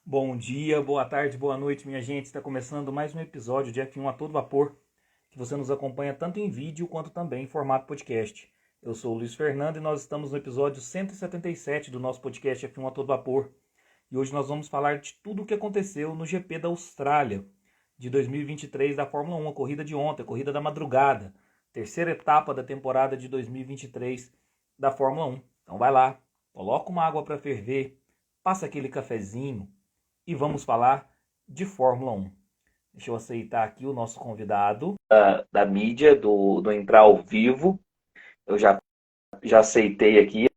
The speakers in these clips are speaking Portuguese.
Bom dia, boa tarde, boa noite, minha gente. Está começando mais um episódio de F1 a todo vapor, que você nos acompanha tanto em vídeo quanto também em formato podcast. Eu sou o Luiz Fernando e nós estamos no episódio 177 do nosso podcast F1 a todo vapor. E hoje nós vamos falar de tudo o que aconteceu no GP da Austrália de 2023 da Fórmula 1, a corrida de ontem, a corrida da madrugada, terceira etapa da temporada de 2023 da Fórmula 1. Então vai lá, coloca uma água para ferver, passa aquele cafezinho, e vamos falar de Fórmula 1. Deixa eu aceitar aqui o nosso convidado da mídia, do Entrar ao Vivo. Eu já aceitei aqui,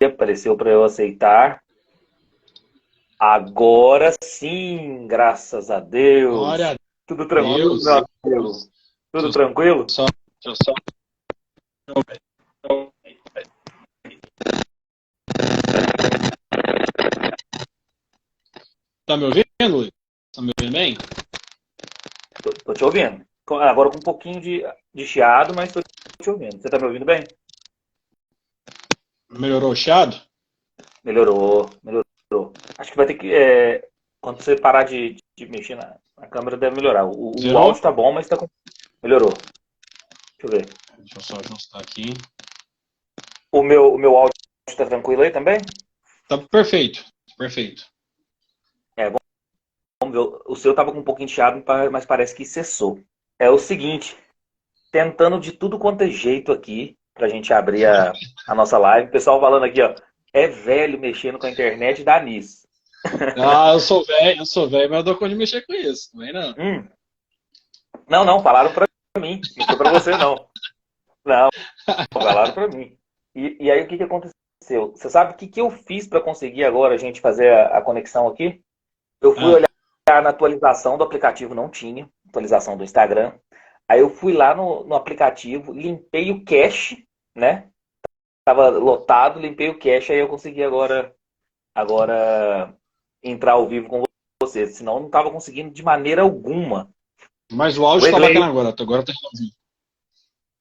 apareceu para eu aceitar. Agora sim, graças a Glória Deus. a Tudo tranquilo, Deus. meu amigo? Tudo Deixa tranquilo? eu só, deixa eu só. Tá me ouvindo, Luiz? Tá me ouvindo bem? Tô te ouvindo. Agora com um pouquinho de chiado, mas tô te ouvindo. Você tá me ouvindo bem? Melhorou o chiado? Melhorou, melhorou. Acho que vai ter que. Quando você parar de mexer na câmera, deve melhorar. O Zerou? áudio tá bom, mas melhorou. Deixa eu ver. Deixa eu só ajustar aqui. O meu áudio tá tranquilo aí também? Tá perfeito. Perfeito. É, vamos ver. O seu tava com um pouquinho de chiado, mas parece que cessou. É o seguinte, tentando de tudo quanto é jeito aqui, pra gente abrir a nossa live. O pessoal falando aqui, ó, é velho mexendo com a internet, dá nisso. Ah, eu sou velho, mas eu dou conta de mexer com isso. Também não. Hum, não, não, falaram pra mim. Não foi pra você, não. Não, falaram pra mim. E aí, o que aconteceu? Você sabe o que eu fiz pra conseguir agora a gente fazer a conexão aqui? Eu fui Ah, olhar na atualização do aplicativo, não tinha atualização do Instagram. Aí eu fui lá no aplicativo, limpei o cache, né? Tava lotado, limpei o cache, aí eu consegui agora entrar ao vivo com vocês. Senão eu não tava conseguindo de maneira alguma. mas o O áudio tá Egley, bacana agora. Agora tá resolvido.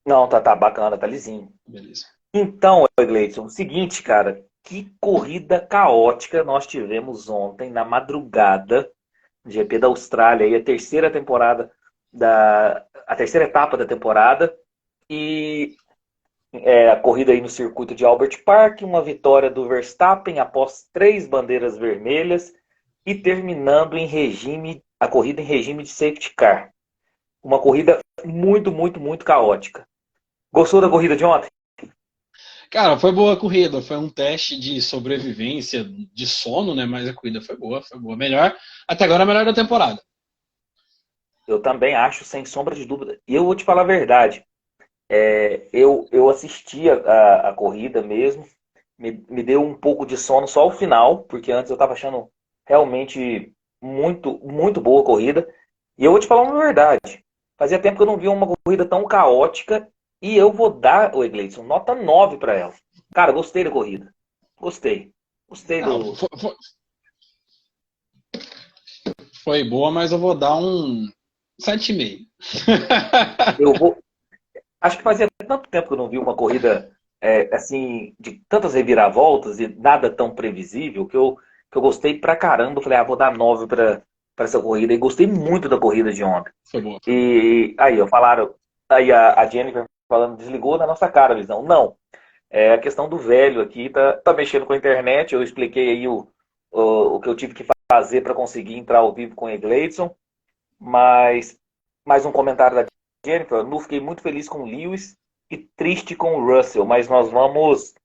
não, tá bacana, tá lisinho. Beleza. Então, Gleison, o seguinte, cara, que corrida caótica nós tivemos ontem na madrugada, GP da Austrália, aí a terceira etapa da temporada e a corrida aí no circuito de Albert Park, uma vitória do Verstappen após 3 bandeiras vermelhas e terminando a corrida em regime de safety car. Uma corrida muito, muito, muito caótica. Gostou da corrida de ontem? Cara, foi boa a corrida. Foi um teste de sobrevivência, de sono, né? Mas a corrida foi boa, foi boa. Melhor, até agora a melhor da temporada. Eu também acho, sem sombra de dúvida. E eu vou te falar a verdade. Eu assisti a corrida mesmo. Me deu um pouco de sono só ao final, porque antes eu estava achando realmente muito, muito boa a corrida. E eu vou te falar uma verdade. Fazia tempo que eu não via uma corrida tão caótica. E eu vou dar, o Gleison, nota 9 para ela. Cara, gostei da corrida. Gostei. Gostei Não, do. foi boa, mas eu vou dar um 7,5. Eu vou. Acho que fazia tanto tempo que eu não vi uma corrida assim, de tantas reviravoltas e nada tão previsível que eu gostei pra caramba. Falei, vou dar 9 pra essa corrida. E gostei muito da corrida de ontem. Foi boa, foi boa. E aí, ó, falaram. Aí a Jennifer falando, desligou na nossa cara, Visão. Não. É a questão do velho aqui, tá mexendo com a internet. Eu expliquei aí o que eu tive que fazer para conseguir entrar ao vivo com o Gleidson. Mas mais um comentário da Jennifer. Eu fiquei muito feliz com o Lewis e triste com o Russell, mas nós vamos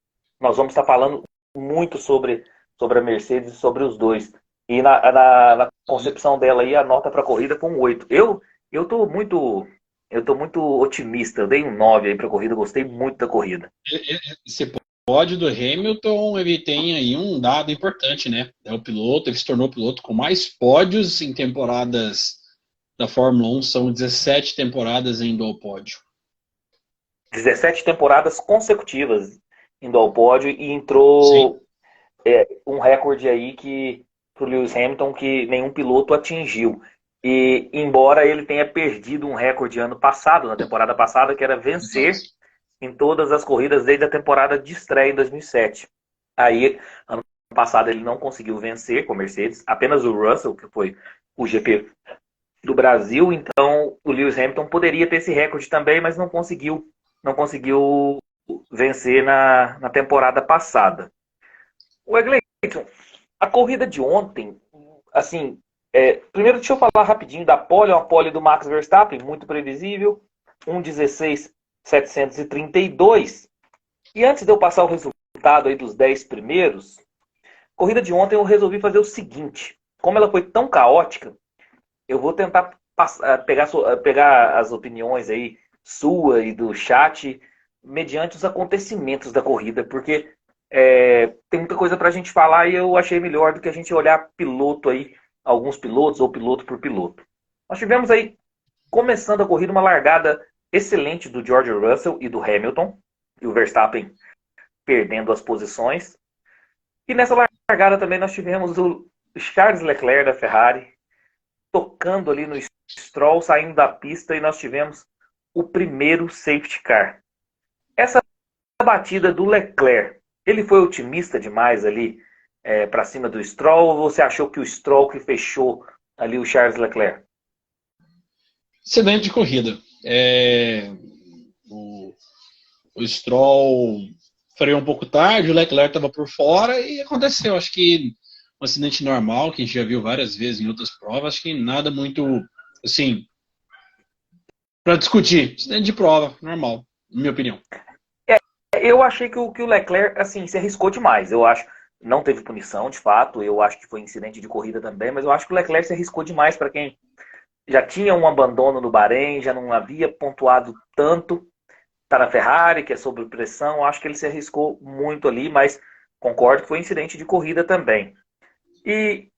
estar falando muito sobre a Mercedes e sobre os dois. E na concepção dela aí, a nota para a corrida foi um 8. Eu tô muito eu tô muito otimista. Eu dei um 9 aí para a corrida, gostei muito da corrida. Esse pódio do Hamilton, ele tem aí um dado importante, né? É o piloto, ele se tornou o piloto com mais pódios em temporadas da Fórmula 1, são 17 temporadas indo ao pódio. 17 temporadas consecutivas indo ao pódio e Sim. entrou um recorde aí que pro Lewis Hamilton que nenhum piloto atingiu. E embora ele tenha perdido um recorde ano passado, na temporada passada, que era vencer em todas as corridas desde a temporada de estreia em 2007. Aí, ano passada ele não conseguiu vencer com a Mercedes, apenas o Russell, que foi o GP do Brasil, então o Lewis Hamilton poderia ter esse recorde também, mas não conseguiu vencer na temporada passada. O Egleiton, a corrida de ontem, assim, primeiro deixa eu falar rapidinho da pole, uma pole do Max Verstappen, muito previsível, 1:16.732. E antes de eu passar o resultado aí dos 10 primeiros, corrida de ontem eu resolvi fazer o seguinte, como ela foi tão caótica, eu vou tentar pegar as opiniões aí sua e do chat mediante os acontecimentos da corrida, porque tem muita coisa para a gente falar e eu achei melhor do que a gente olhar piloto aí, alguns pilotos ou piloto por piloto. Nós tivemos aí, começando a corrida, uma largada excelente do George Russell e do Hamilton, e o Verstappen perdendo as posições. E nessa largada também nós tivemos o Charles Leclerc da Ferrari tocando ali no Stroll, saindo da pista, e nós tivemos o primeiro safety car. Essa batida do Leclerc, ele foi otimista demais ali para cima do Stroll, ou você achou que o Stroll que fechou ali o Charles Leclerc? Excelente de corrida. O Stroll freou um pouco tarde, o Leclerc estava por fora e aconteceu. Acho que um acidente normal, que a gente já viu várias vezes em outras provas, acho que nada muito, assim, para discutir. Acidente de prova, normal, na minha opinião. Eu achei que o Leclerc, assim, se arriscou demais. Eu acho, não teve punição, de fato. Eu acho que foi incidente de corrida também, mas eu acho que o Leclerc se arriscou demais para quem já tinha um abandono no Bahrein, já não havia pontuado tanto. Tá na Ferrari, que é sob pressão. Eu acho que ele se arriscou muito ali, mas concordo que foi incidente de corrida também. E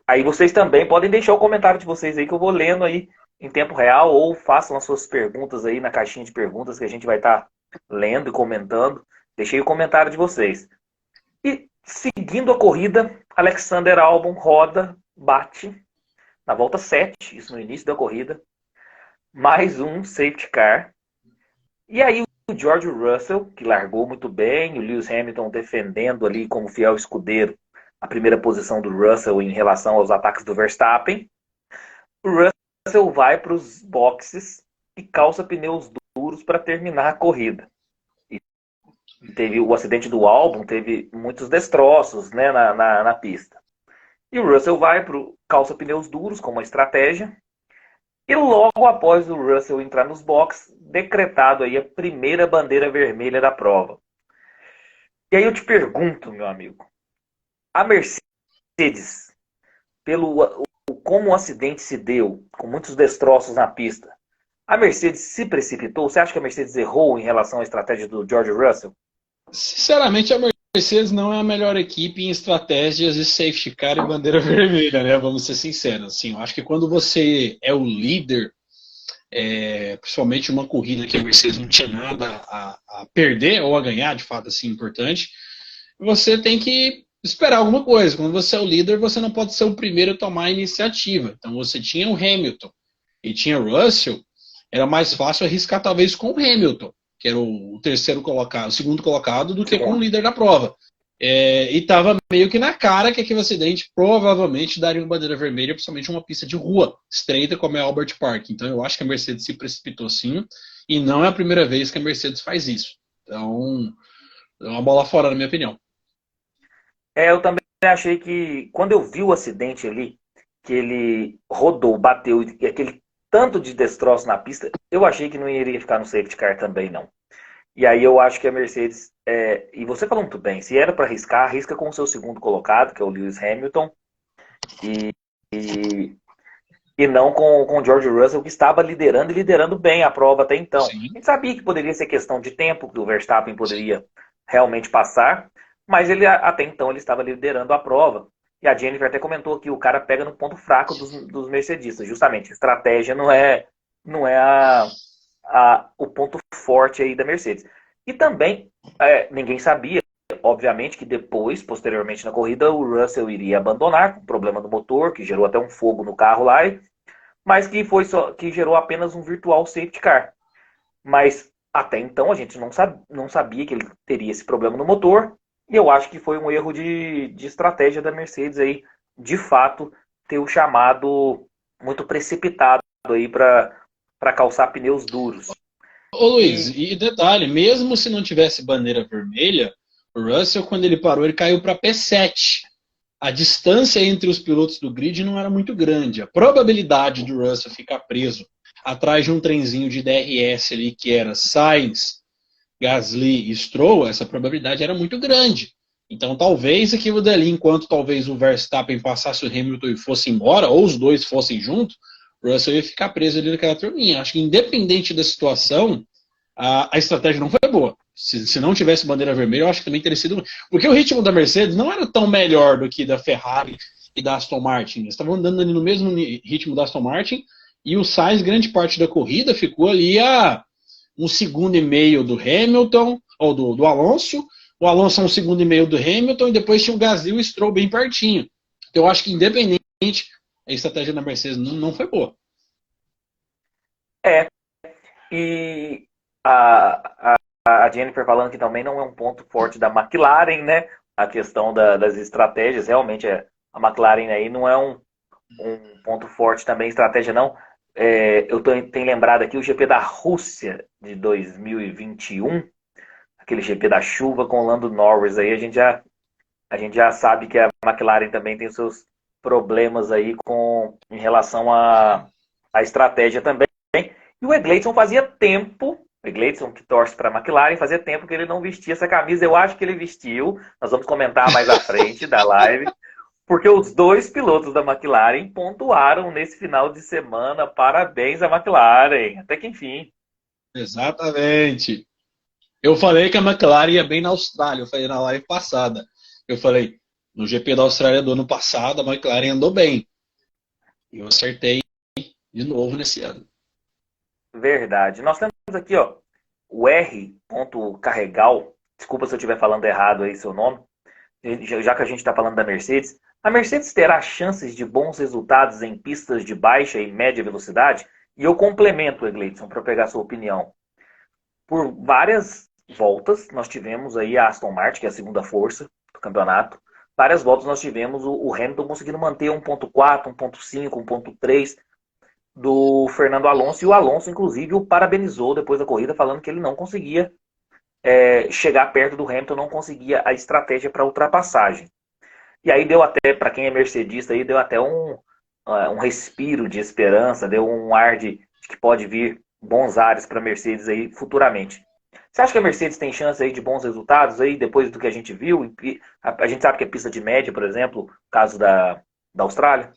aí vocês também podem deixar o comentário de vocês aí que eu vou lendo aí em tempo real, ou façam as suas perguntas aí na caixinha de perguntas que a gente vai estar lendo e comentando. Deixei o comentário de vocês. E seguindo a corrida, Alexander Albon roda, bate na volta 7, isso no início da corrida. Mais um safety car. E aí o George Russell, que largou muito bem, o Lewis Hamilton defendendo ali como fiel escudeiro a primeira posição do Russell em relação aos ataques do Verstappen. O Russell vai para os boxes e calça pneus duros para terminar a corrida. E teve o acidente do Albon, teve muitos destroços, né, na pista. E o Russell vai para o calça pneus duros como uma estratégia. E logo após o Russell entrar nos boxes, decretado aí a primeira bandeira vermelha da prova. E aí eu te pergunto, meu amigo, a Mercedes, como o acidente se deu, com muitos destroços na pista, a Mercedes se precipitou? Você acha que a Mercedes errou em relação à estratégia do George Russell? Sinceramente, a Mercedes não é a melhor equipe em estratégias de safety car e bandeira vermelha, né? Vamos ser sinceros. Assim, eu acho que quando você é o líder, principalmente uma corrida que a Mercedes não tinha nada a perder ou a ganhar, de fato, assim, importante, você tem que esperar alguma coisa. Quando você é o líder, você não pode ser o primeiro a tomar a iniciativa. Então você tinha o Hamilton e tinha o Russell, era mais fácil arriscar talvez com o Hamilton, que era o terceiro colocado, o segundo colocado, do que com o líder da prova. E estava meio que na cara que aquele acidente provavelmente daria uma bandeira vermelha, principalmente uma pista de rua estreita como é Albert Park. Então eu acho que a Mercedes se precipitou sim, e não é a primeira vez que a Mercedes faz isso. Então, é uma bola fora, na minha opinião. Eu também achei que, quando eu vi o acidente ali, que ele rodou, bateu, e aquele tanto de destroço na pista, eu achei que não iria ficar no safety car também, não. E aí eu acho que a Mercedes, e você falou muito bem, se era para arriscar, arrisca com o seu segundo colocado, que é o Lewis Hamilton, e não com o George Russell, que estava liderando e liderando bem a prova até então. Sim. A gente sabia que poderia ser questão de tempo, que o Verstappen poderia realmente passar, mas ele até então ele estava liderando a prova. E a Jennifer até comentou que o cara pega no ponto fraco dos mercedistas, justamente. Estratégia não é o ponto forte aí da Mercedes. E também, ninguém sabia, obviamente, que depois, posteriormente na corrida, o Russell iria abandonar, com problema no motor, que gerou até um fogo no carro lá, mas que gerou apenas um virtual safety car. Mas até então a gente não sabia que ele teria esse problema no motor, E eu acho que foi um erro de estratégia da Mercedes aí, de fato, ter o chamado muito precipitado aí para calçar pneus duros. Ô Luiz, E e detalhe, mesmo se não tivesse bandeira vermelha, o Russell, quando ele parou, ele caiu para P7. A distância entre os pilotos do grid não era muito grande. A probabilidade do Russell ficar preso atrás de um trenzinho de DRS ali, que era Sainz, Gasly e Stroll, essa probabilidade era muito grande. Então, talvez aquilo dali, enquanto talvez o Verstappen passasse o Hamilton e fosse embora, ou os dois fossem juntos, o Russell ia ficar preso ali naquela turminha. Acho que, independente da situação, a estratégia não foi boa. Se não tivesse bandeira vermelha, eu acho que também teria sido. Porque o ritmo da Mercedes não era tão melhor do que da Ferrari e da Aston Martin. Eles estavam andando ali no mesmo ritmo da Aston Martin e o Sainz, grande parte da corrida, ficou ali a 1,5 segundo do Hamilton, ou do Alonso. O Alonso a 1,5 segundo do Hamilton e depois tinha o Gasly e o Stroll bem pertinho. Então eu acho que, independente, a estratégia da Mercedes não foi boa. é, e a Jennifer falando que também não é um ponto forte da McLaren, né? A questão das estratégias, realmente a McLaren aí não é um ponto forte também, estratégia não. Eu tenho lembrado aqui o GP da Rússia de 2021, aquele GP da chuva com o Lando Norris aí, a gente já sabe que a McLaren também tem os seus problemas aí em relação à estratégia também. E o Egleison fazia tempo, o Egleison que torce para a McLaren, fazia tempo que ele não vestia essa camisa. Eu acho que ele vestiu, nós vamos comentar mais à frente da live, porque os dois pilotos da McLaren pontuaram nesse final de semana. Parabéns à McLaren, até que enfim. Exatamente. Eu falei que a McLaren ia bem na Austrália, eu falei na live passada. Eu falei, no GP da Austrália do ano passado, a McLaren andou bem. E eu acertei de novo nesse ano. Verdade. Nós temos aqui, ó, o R. Carregal. Desculpa se eu estiver falando errado aí seu nome. Já que a gente está falando da Mercedes, a Mercedes terá chances de bons resultados em pistas de baixa e média velocidade? E eu complemento, Egleidson, para pegar sua opinião. Por várias voltas, nós tivemos aí a Aston Martin, que é a segunda força do campeonato. Várias voltas nós tivemos o Hamilton conseguindo manter 1.4, 1.5, 1.3 do Fernando Alonso. E o Alonso, inclusive, o parabenizou depois da corrida, falando que ele não conseguia chegar perto do Hamilton, não conseguia a estratégia para ultrapassagem. E aí deu até, para quem é mercedista, aí deu até um respiro de esperança, deu um ar de que pode vir bons ares para a Mercedes aí futuramente. Você acha que a Mercedes tem chance aí de bons resultados aí depois do que a gente viu? A gente sabe que é pista de média, por exemplo, caso da Austrália.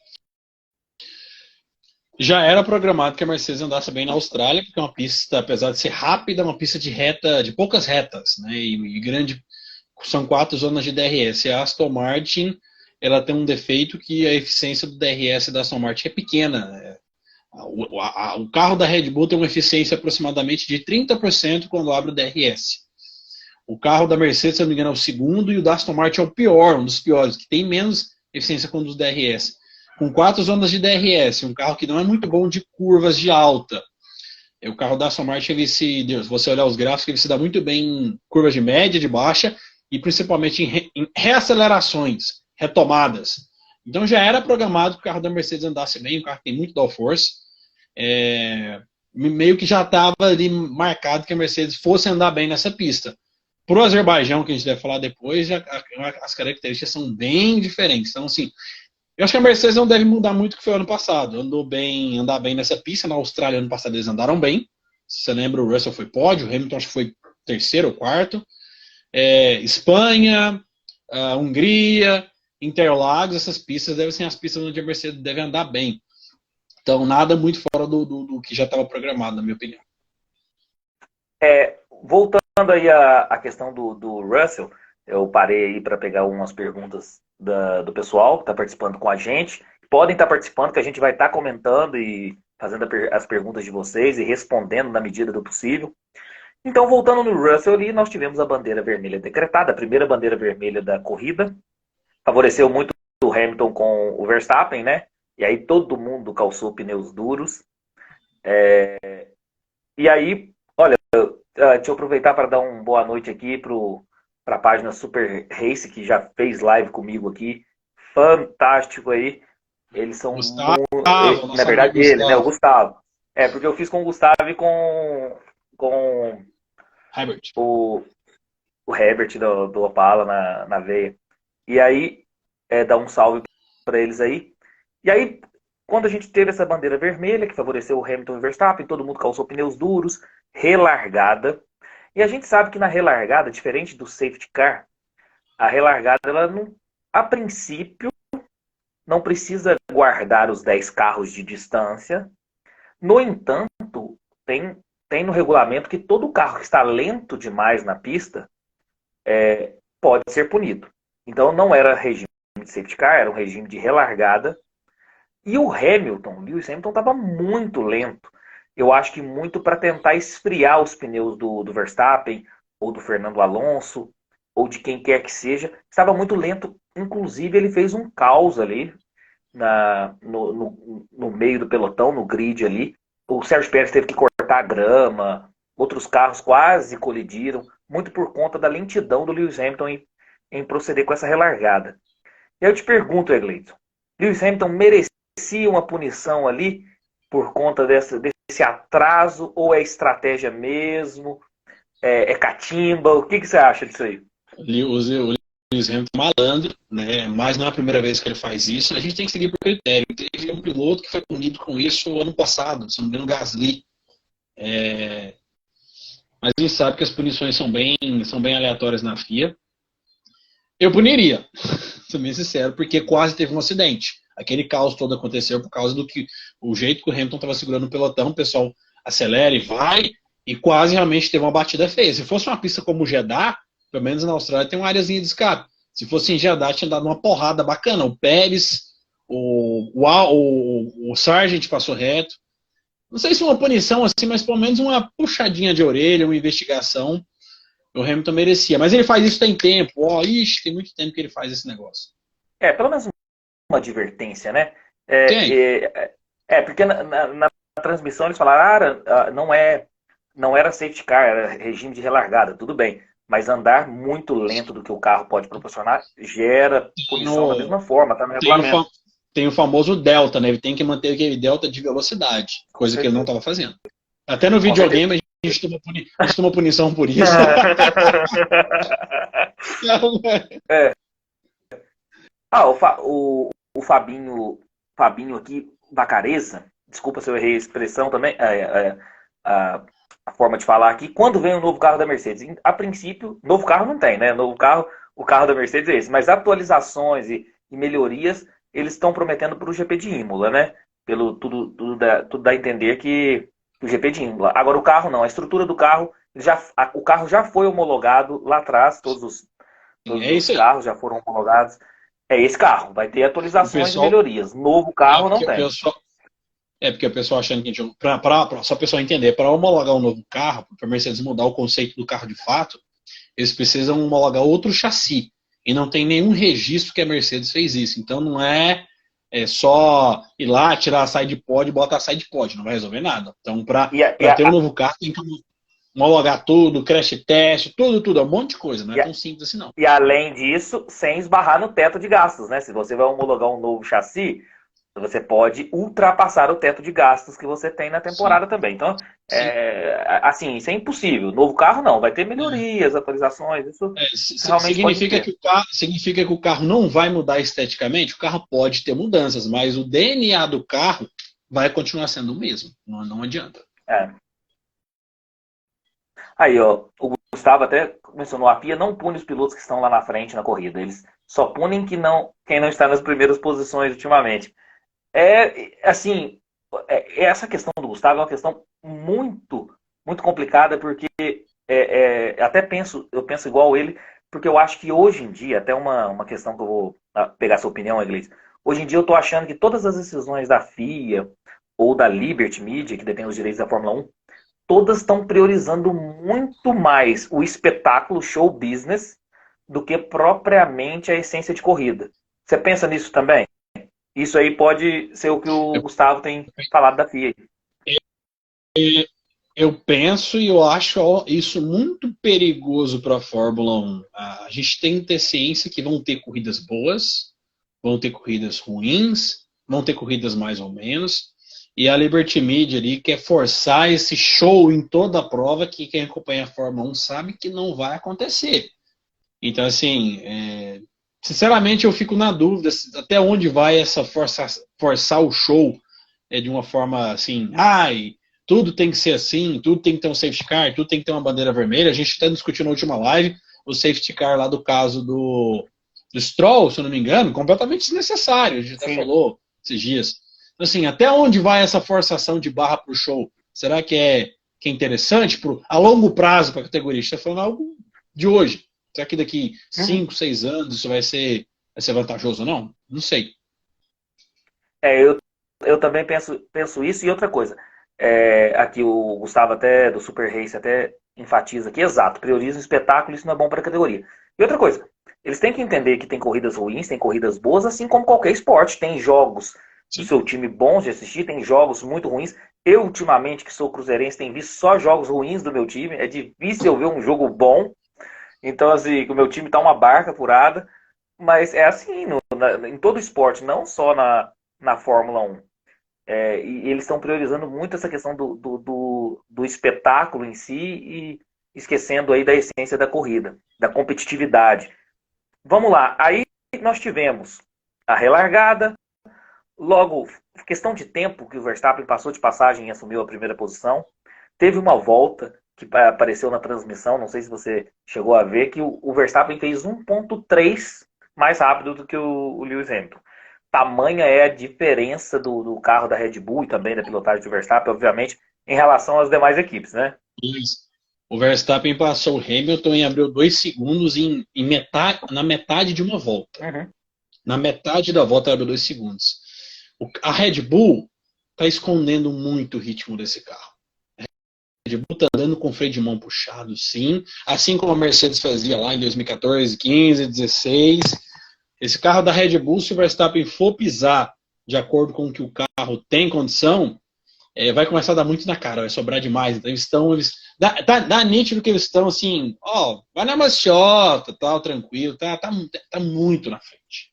Já era programado que a Mercedes andasse bem na Austrália, porque é uma pista, apesar de ser rápida, é uma pista de reta, de poucas retas, né? E grande, são 4 zonas de DRS. E a Aston Martin, ela tem um defeito que a eficiência do DRS da Aston Martin é pequena, né? O carro da Red Bull tem uma eficiência aproximadamente de 30% quando abre o DRS. O carro da Mercedes, se não me engano, é o segundo, e o da Aston Martin é o pior, um dos piores, que tem menos eficiência quando os DRS. Com 4 zonas de DRS, um carro que não é muito bom de curvas de alta. O carro da Aston Martin, se você olhar os gráficos, ele se dá muito bem em curvas de média, de baixa, e principalmente em reacelerações, retomadas. Então já era programado que o carro da Mercedes andasse bem, o carro tem muito downforce. Meio que já estava ali marcado que a Mercedes fosse andar bem nessa pista. Para o Azerbaijão, que a gente deve falar depois, as características são bem diferentes. Então, assim, eu acho que a Mercedes não deve mudar muito o que foi ano passado. Andar bem nessa pista. Na Austrália, ano passado, eles andaram bem. Se você lembra, o Russell foi pódio, o Hamilton acho que foi terceiro ou quarto. Espanha, Hungria, Interlagos, essas pistas devem ser as pistas onde a Mercedes deve andar bem. Então, nada muito fora do que já estava programado, na minha opinião. Voltando aí à questão do Russell, eu parei aí para pegar umas perguntas do pessoal que está participando com a gente. Podem estar participando, que a gente vai estar comentando e fazendo as perguntas de vocês e respondendo na medida do possível. Então, voltando no Russell ali, nós tivemos a bandeira vermelha decretada, a primeira bandeira vermelha da corrida. Favoreceu muito o Hamilton com o Verstappen, né? E aí todo mundo calçou pneus duros. E aí, olha, deixa eu aproveitar para dar uma boa noite aqui pro para a página Super Race, que já fez live comigo aqui. Fantástico aí. Eles são Gustavo, na nosso amigo verdade ele, né, o Gustavo. Gustavo. Porque eu fiz com o Gustavo e com Herbert. o Herbert do Opala na veia. E aí, dá um salve para eles aí. E aí, quando a gente teve essa bandeira vermelha, que favoreceu o Hamilton e o Verstappen, todo mundo calçou pneus duros, relargada. E a gente sabe que na relargada, diferente do safety car, a relargada, ela não, a princípio, não precisa guardar os 10 carros de distância. No entanto, tem no regulamento que todo carro que está lento demais na pista pode ser punido. Então não era regime de safety car, era um regime de relargada. E o Lewis Hamilton estava muito lento. Eu acho que muito para tentar esfriar os pneus do Verstappen, ou do Fernando Alonso, ou de quem quer que seja. Estava muito lento. Inclusive, ele fez um caos ali no meio do pelotão, no grid ali. O Sérgio Pérez teve que cortar a grama, outros carros quase colidiram, muito por conta da lentidão do Lewis Hamilton em proceder com essa relargada. E aí eu te pergunto, Egleison, Lewis Hamilton merecia uma punição ali por conta desse atraso ou é estratégia mesmo? É catimba? O que você acha disso aí? O Lewis Hamilton é malandro, né? Mas não é a primeira vez que ele faz isso. A gente tem que seguir por critério. Teve um piloto que foi punido com isso ano passado, se não me engano, Gasly. Mas a gente sabe que as punições são bem aleatórias na FIA. Eu puniria, sou bem sincero, porque quase teve um acidente. Aquele caos todo aconteceu por causa do que o jeito que o Hamilton estava segurando o pelotão, o pessoal acelera e vai, e quase realmente teve uma batida feia. Se fosse uma pista como o Jeddah, pelo menos na Austrália tem uma areazinha de escape. Se fosse em Jeddah, tinha dado uma porrada bacana. O Pérez, o Sargent passou reto. Não sei se uma punição assim, mas pelo menos uma puxadinha de orelha, uma investigação. O Hamilton merecia. Mas ele faz isso tem tempo. Tem muito tempo que ele faz esse negócio. Pelo menos uma advertência, né? Tem. Porque na transmissão eles falaram, não era safety car, era regime de relargada, tudo bem. Mas andar muito lento do que o carro pode proporcionar gera punição da mesma forma, tá no regulamento. Tem o famoso delta, né? Ele tem que manter aquele delta de velocidade, coisa que ele não estava fazendo. Até no videogame a gente toma punição por isso. O Fabinho aqui, Vacareza, desculpa se eu errei a expressão também, a forma de falar aqui. Quando vem o novo carro da Mercedes? A princípio, novo carro não tem, né? Novo carro, o carro da Mercedes é esse. Mas atualizações e melhorias, eles estão prometendo para o GP de Imola, né? Tudo dá a entender que o GP de Imola. Agora o carro não, a estrutura do carro, o carro já foi homologado lá atrás, todos os carros já foram homologados. É esse carro, vai ter atualizações e melhorias. Novo carro não tem. Porque o pessoal achando que só para o pessoal entender, para homologar um novo carro, para a Mercedes mudar o conceito do carro de fato, eles precisam homologar outro chassi. E não tem nenhum registro que a Mercedes fez isso. Então não é só ir lá, tirar a side pod e botar a side pod. Não vai resolver nada. Então, para ter um novo carro, tem que homologar tudo, crash test, tudo. É um monte de coisa. Não é tão simples assim, não. E além disso, sem esbarrar no teto de gastos, né? Se você vai homologar um novo chassi, você pode ultrapassar o teto de gastos que você tem na temporada também. Então, assim, isso é impossível. Novo carro não, vai ter melhorias, atualizações. Isso realmente significa que o carro não vai mudar esteticamente. O carro pode ter mudanças, mas o DNA do carro vai continuar sendo o mesmo. Não adianta. Aí, ó, o Gustavo até mencionou, a FIA não pune os pilotos que estão lá na frente na corrida. Eles só punem quem não está nas primeiras posições ultimamente. Assim, essa questão do Gustavo é uma questão muito, muito complicada, porque eu penso igual ele, porque eu acho que hoje em dia, até uma questão que eu vou pegar sua opinião, Iglesias, hoje em dia eu estou achando que todas as decisões da FIA ou da Liberty Media, que detém os direitos da Fórmula 1, todas estão priorizando muito mais o espetáculo, show business, do que propriamente a essência de corrida. Você pensa nisso também? Isso aí pode ser o que o Gustavo tem falado da FIA. Eu penso e eu acho isso muito perigoso para a Fórmula 1. A gente tem que ter ciência que vão ter corridas boas, vão ter corridas ruins, vão ter corridas mais ou menos. E a Liberty Media ali quer forçar esse show em toda a prova que quem acompanha a Fórmula 1 sabe que não vai acontecer. Então, assim, sinceramente eu fico na dúvida até onde vai essa forçar o show de uma forma assim, tudo tem que ser assim, tudo tem que ter um safety car, tudo tem que ter uma bandeira vermelha. A gente está discutindo na última live o safety car lá do caso do Stroll, se eu não me engano, completamente desnecessário. A gente até falou esses dias. Então, assim, até onde vai essa forçação de barra para o show? Será que é interessante a longo prazo para a categoria? A gente está falando algo de hoje. Será que daqui 5, 6 anos isso vai ser vantajoso ou não? Não sei. Eu também penso isso. E outra coisa, aqui o Gustavo até do Super Race até enfatiza aqui, exato, prioriza o espetáculo, isso não é bom para a categoria. E outra coisa, eles têm que entender que tem corridas ruins, tem corridas boas, assim como qualquer esporte. Tem jogos do seu time bons de assistir, tem jogos muito ruins. Eu, ultimamente, que sou cruzeirense, tenho visto só jogos ruins do meu time. É difícil eu ver um jogo bom. Então, assim, o meu time tá uma barca furada. Mas é assim em todo esporte, não só na Fórmula 1. E eles estão priorizando muito essa questão do espetáculo em si e esquecendo aí da essência da corrida, da competitividade. Vamos lá, aí nós tivemos a relargada, logo, questão de tempo que o Verstappen passou de passagem e assumiu a primeira posição. Teve uma volta que apareceu na transmissão, não sei se você chegou a ver, que o Verstappen fez 1.3 mais rápido do que o Lewis Hamilton. Tamanha é a diferença do carro da Red Bull e também da pilotagem do Verstappen, obviamente, em relação às demais equipes, né? Isso. O Verstappen passou o Hamilton e abriu 2 segundos na metade de uma volta. Uhum. Na metade da volta abriu 2 segundos. A Red Bull está escondendo muito o ritmo desse carro. A Red Bull está andando com o freio de mão puxado, sim. Assim como a Mercedes fazia lá em 2014, 15, 16. Esse carro da Red Bull, se o Verstappen for pisar de acordo com o que o carro tem condição, vai começar a dar muito na cara, vai sobrar demais. Então dá nítido que eles estão assim, vai na maciota, tal, tranquilo, tá muito na frente.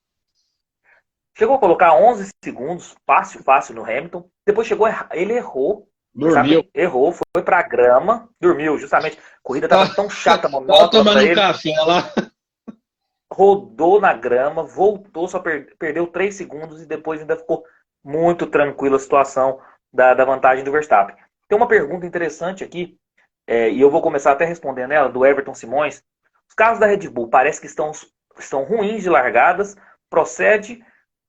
Chegou a colocar 11 segundos, fácil no Hamilton. Depois ele errou. Dormiu. Errou, foi pra grama, dormiu, justamente. A corrida tava tão chata, monótona tomando pra ele. Café lá. Rodou na grama, voltou, só perdeu 3 segundos e depois ainda ficou muito tranquila a situação da vantagem do Verstappen. Tem uma pergunta interessante aqui, e eu vou começar até respondendo ela, do Everton Simões. Os carros da Red Bull parece que estão ruins de largadas, procede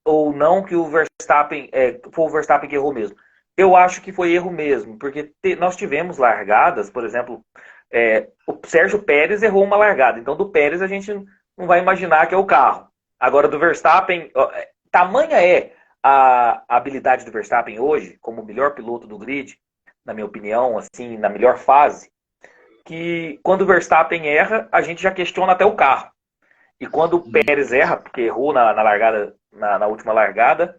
ou não que o Verstappen foi o Verstappen que errou mesmo? Eu acho que foi erro mesmo, porque nós tivemos largadas, por exemplo, o Sérgio Pérez errou uma largada, então do Pérez a gente não vai imaginar que é o carro. Agora do Verstappen, tamanha é a habilidade do Verstappen hoje, como o melhor piloto do grid, na minha opinião, assim, na melhor fase, que quando o Verstappen erra, a gente já questiona até o carro. E quando o Pérez erra, porque errou na largada, na última largada,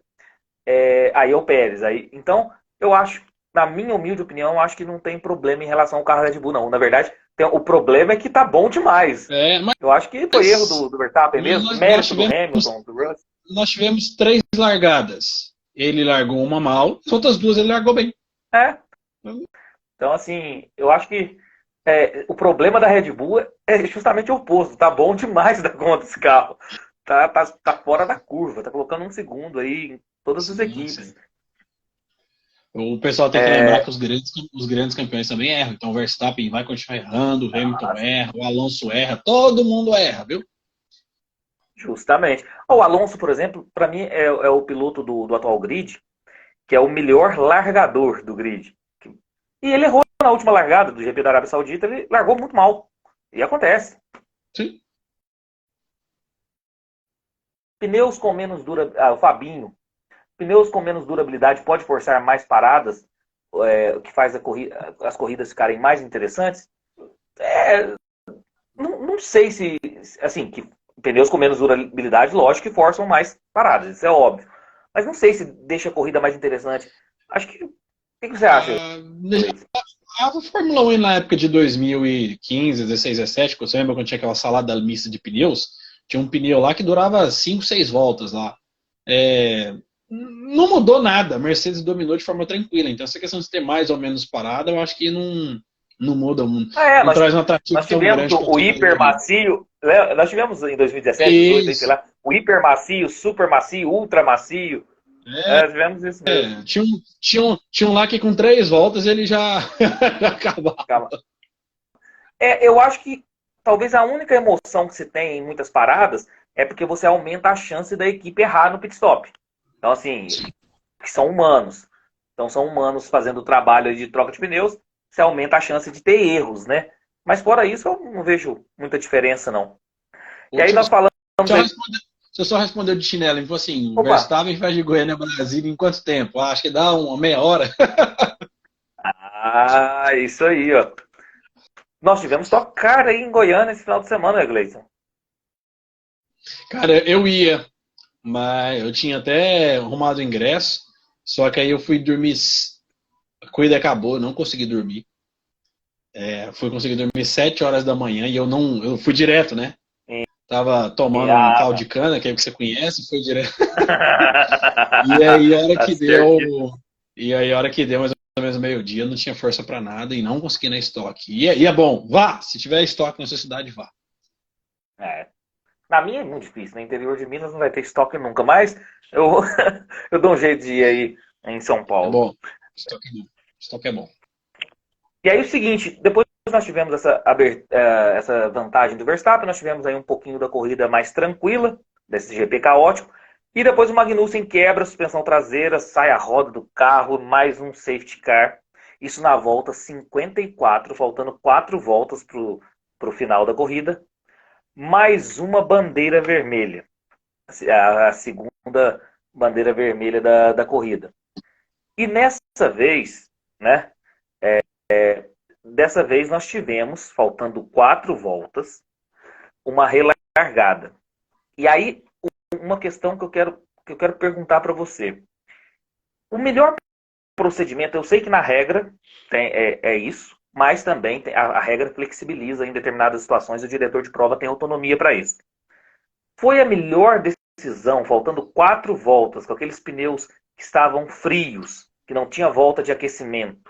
aí é o Pérez. Então, eu acho, na minha humilde opinião, eu acho que não tem problema em relação ao carro Red Bull, não. Na verdade, o problema é que tá bom demais. Mas eu acho que foi erro do Verstappen mesmo, mérito do Hamilton, do Russell. Nós tivemos 3 largadas. Ele largou uma mal, as outras 2 ele largou bem. Então, assim, eu acho que o problema da Red Bull é justamente o oposto. Tá bom demais da conta esse carro. Tá fora da curva. Tá colocando 1 segundo aí em todas as equipes. Sim. O pessoal tem que lembrar que os grandes campeões também erram. Então o Verstappen vai continuar errando, o Hamilton erra, o Alonso erra, todo mundo erra, viu? Justamente. O Alonso, por exemplo, para mim é o piloto do atual grid, que é o melhor largador do grid. E ele errou na última largada do GP da Arábia Saudita, ele largou muito mal. E acontece. Sim. Pneus com menos durabilidade. O Fabinho. Pneus com menos durabilidade pode forçar mais paradas, o que faz as corridas ficarem mais interessantes? Não sei se... Assim, que pneus com menos durabilidade, lógico que forçam mais paradas, isso é óbvio. Mas não sei se deixa a corrida mais interessante. Acho que... O que você acha? A Fórmula 1 na época de 2015, 16, 17, você lembra quando tinha aquela salada mista de pneus? Tinha um pneu lá que durava 5, 6 voltas lá. Não mudou nada, a Mercedes dominou de forma tranquila. Então essa questão de ter mais ou menos parada, eu acho que não muda, não Nós, traz um atrativo nós tão tivemos grande para o a hiper categoria. macio, né? Nós tivemos em 2017, 18, sei Isso. lá, o hiper macio, super macio, ultra macio. Tivemos isso mesmo. Tinha um lá que com 3 voltas ele já, já acabava. Calma. Eu acho que talvez a única emoção que se tem em muitas paradas é porque você aumenta a chance da equipe errar no pit stop. Então, assim, que são humanos. Então, são humanos fazendo o trabalho de troca de pneus, você aumenta a chance de ter erros, né? Mas fora isso, eu não vejo muita diferença, não. E aí Deixa eu nós falamos só aí. responder, deixa eu só responder de chinelo. Ele falou assim, Opa! Verstappen faz de Goiânia a Brasília em quanto tempo? Acho que dá uma meia hora. Ah, isso aí, ó. Nós tivemos tocar aí em Goiânia esse final de semana, né, Gleison? Cara, eu ia, mas eu tinha até arrumado o ingresso, só que aí eu fui dormir, a corrida acabou, eu não consegui dormir. Fui conseguir dormir 7 horas da manhã e eu fui direto, né? Tava tomando um Ah, caldo tá. de cana, que é o que você conhece, fui direto. E aí a hora Tá que deu, certo. a hora que deu mais ou menos meio-dia, eu não tinha força pra nada e não consegui na estoque. E é bom, vá, se tiver estoque na sua cidade, vá. É. Na minha é muito difícil, no interior de Minas não vai ter estoque nunca, mas eu, eu dou um jeito de ir aí em São É Paulo. bom, estoque é bom. Estoque é bom. E aí o seguinte, depois nós tivemos essa vantagem do Verstappen, nós tivemos aí um pouquinho da corrida mais tranquila, desse GP caótico, e depois o Magnussen quebra a suspensão traseira, sai a roda do carro, mais um safety car, isso na volta 54, faltando 4 voltas para o final da corrida, mais uma bandeira vermelha, a segunda bandeira vermelha da corrida. E nessa vez, né, dessa vez nós tivemos, faltando 4 voltas, uma relargada. E aí, uma questão que eu quero perguntar para você. O melhor procedimento, eu sei que na regra é isso, mas também a regra flexibiliza em determinadas situações, o diretor de prova tem autonomia para isso. Foi a melhor decisão, faltando 4 voltas, com aqueles pneus que estavam frios, que não tinha volta de aquecimento,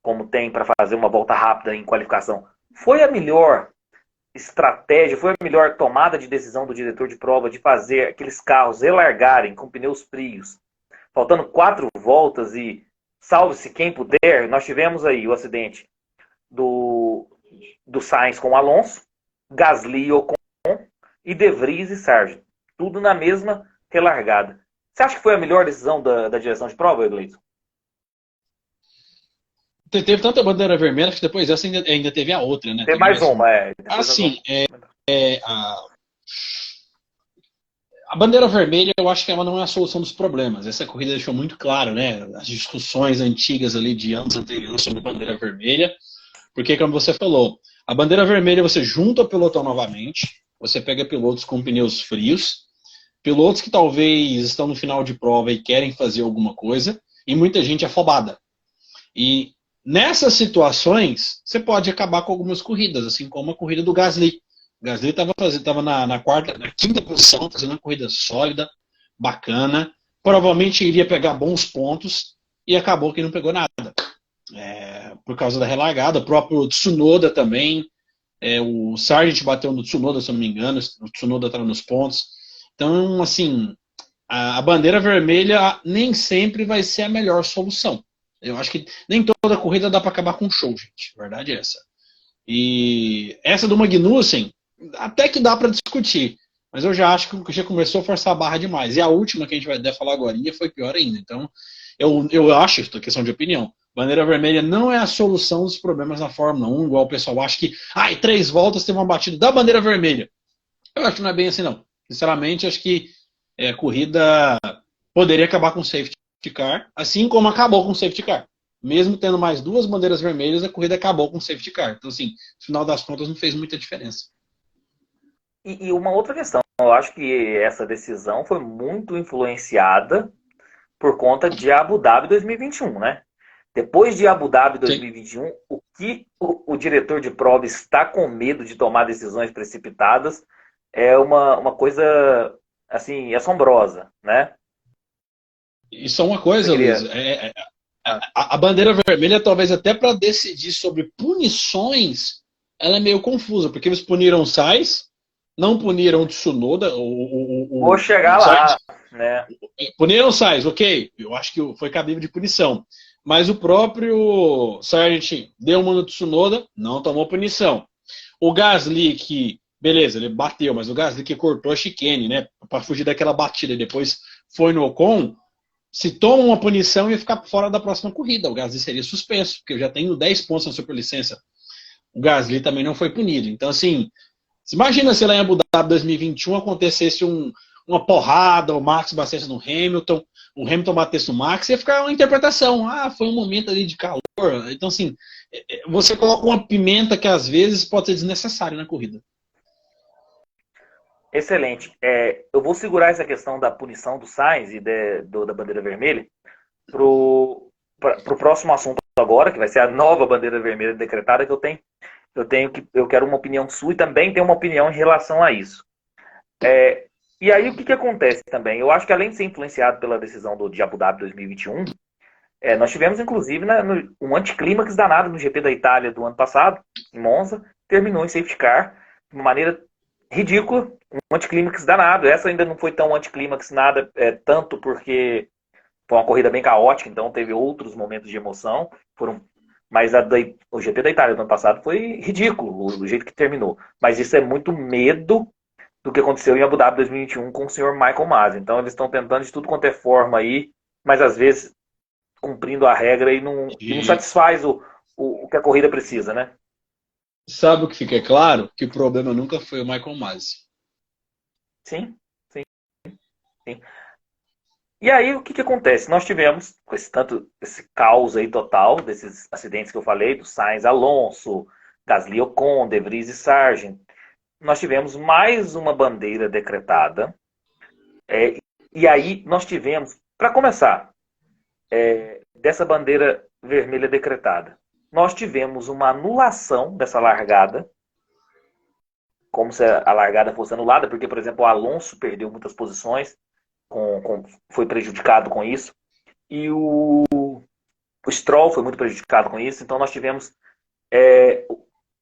como tem para fazer uma volta rápida em qualificação. Foi a melhor estratégia, foi a melhor tomada de decisão do diretor de prova de fazer aqueles carros relargarem com pneus frios, faltando 4 voltas e salve-se quem puder. Nós tivemos aí o acidente do Sainz com o Alonso, Gasly e Ocon, e De Vries e Sargent. Tudo na mesma relargada. Você acha que foi a melhor decisão da direção de prova, Gleison? Teve tanta bandeira vermelha que depois dessa ainda teve a outra, né? Tem Teve mais mais uma. uma, depois nós Assim, vamos. a bandeira vermelha eu acho que ela não é a solução dos problemas. Essa corrida deixou muito claro, né? As discussões antigas ali de anos anteriores sobre bandeira vermelha. Porque, como você falou, a bandeira vermelha você junta o pelotão novamente, você pega pilotos com pneus frios, pilotos que talvez estão no final de prova e querem fazer alguma coisa, e muita gente afobada. E nessas situações, você pode acabar com algumas corridas, assim como a corrida do Gasly. O Gasly estava na quinta posição, fazendo uma corrida sólida, bacana, provavelmente iria pegar bons pontos, e acabou que não pegou nada. Por causa da relargada, o próprio Tsunoda também, o Sargent bateu no Tsunoda, se eu não me engano, o Tsunoda estava nos pontos. Então, assim, a bandeira vermelha nem sempre vai ser a melhor solução. Eu acho que nem toda corrida dá para acabar com um show, gente. A verdade é essa. E essa do Magnussen, até que dá para discutir. Mas eu já acho que já começou a forçar a barra demais. E a última que a gente deve falar agora foi pior ainda. Então, eu acho, isso é questão de opinião, bandeira vermelha não é a solução dos problemas na Fórmula 1, igual o pessoal acha que, 3 voltas teve uma batida da bandeira vermelha. Eu acho que não é bem assim, não. Sinceramente, acho que a corrida poderia acabar com o safety car, assim como acabou com o safety car. Mesmo tendo mais 2 bandeiras vermelhas, a corrida acabou com o safety car. Então, assim, no final das contas, não fez muita diferença. E uma outra questão, eu acho que essa decisão foi muito influenciada por conta de Abu Dhabi 2021, né? Depois de Abu Dhabi Sim. 2021, o que o diretor de prova está com medo de tomar decisões precipitadas é uma coisa, assim, assombrosa, né? Isso é uma Você coisa, Luiz. queria... Ah, A bandeira vermelha, talvez até para decidir sobre punições, ela é meio confusa, porque eles puniram o Sainz, não puniram o Tsunoda, vou chegar o lá, Sainz, né? puniram o Sainz, ok, eu acho que foi cabível de punição. Mas o próprio Sargent deu uma no Tsunoda, não tomou punição. O Gasly, que, beleza, ele bateu, mas o Gasly que cortou a chicane, né, para fugir daquela batida e depois foi no Ocon, se toma uma punição ia ficar fora da próxima corrida. O Gasly seria suspenso, porque eu já tenho 10 pontos na superlicença. O Gasly também não foi punido. Então, assim, imagina se lá em Abu Dhabi 2021 acontecesse uma porrada, o Max batesse no Hamilton, o Hamilton batesse no Max, ia ficar uma interpretação. Ah, foi um momento ali de calor. Então, assim, você coloca uma pimenta que às vezes pode ser desnecessária na corrida. Excelente. Eu vou segurar essa questão da punição do Sainz e da bandeira vermelha para o próximo assunto agora, que vai ser a nova bandeira vermelha decretada que eu quero uma opinião sua e também tenho uma opinião em relação a isso. E aí o que acontece também? Eu acho que além de ser influenciado pela decisão de Abu Dhabi 2021, nós tivemos inclusive um anticlímax danado no GP da Itália do ano passado, em Monza, terminou em safety car de uma maneira ridícula, um anticlímax danado. Essa ainda não foi tão anticlímax nada, tanto porque foi uma corrida bem caótica, então teve outros momentos de emoção, mas o GP da Itália do ano passado foi ridículo, o jeito que terminou. Mas isso é muito medo do que aconteceu em Abu Dhabi 2021 com o senhor Michael Masi. Então eles estão tentando de tudo quanto é forma aí, mas às vezes cumprindo a regra e não satisfaz o que a corrida precisa, né? Sabe o que fica claro? Que o problema nunca foi o Michael Masi. Sim, sim, sim. E aí o que acontece? Nós tivemos esse caos aí total desses acidentes que eu falei, do Sainz Alonso, Gasly Ocon, De Vries e Sargent. Nós tivemos mais uma bandeira decretada. E aí nós tivemos, para começar, dessa bandeira vermelha decretada, nós tivemos uma anulação dessa largada, como se a largada fosse anulada, porque, por exemplo, o Alonso perdeu muitas posições, foi prejudicado com isso, e o Stroll foi muito prejudicado com isso, então nós tivemos...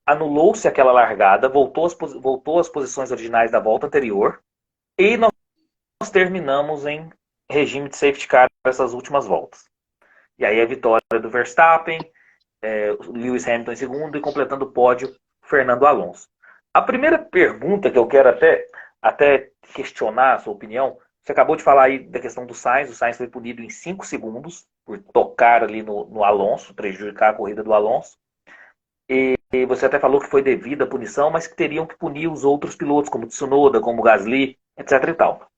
anulou-se aquela largada, voltou às posições originais da volta anterior, e nós terminamos em regime de safety car essas últimas voltas. E aí a vitória do Verstappen, Lewis Hamilton em segundo e completando o pódio, Fernando Alonso. A primeira pergunta que eu quero até questionar a sua opinião, você acabou de falar aí da questão do Sainz, o Sainz foi punido em 5 segundos por tocar ali no Alonso, prejudicar a corrida do Alonso. E você até falou que foi devida a punição, mas que teriam que punir os outros pilotos, como Tsunoda, como Gasly, etc. e tal.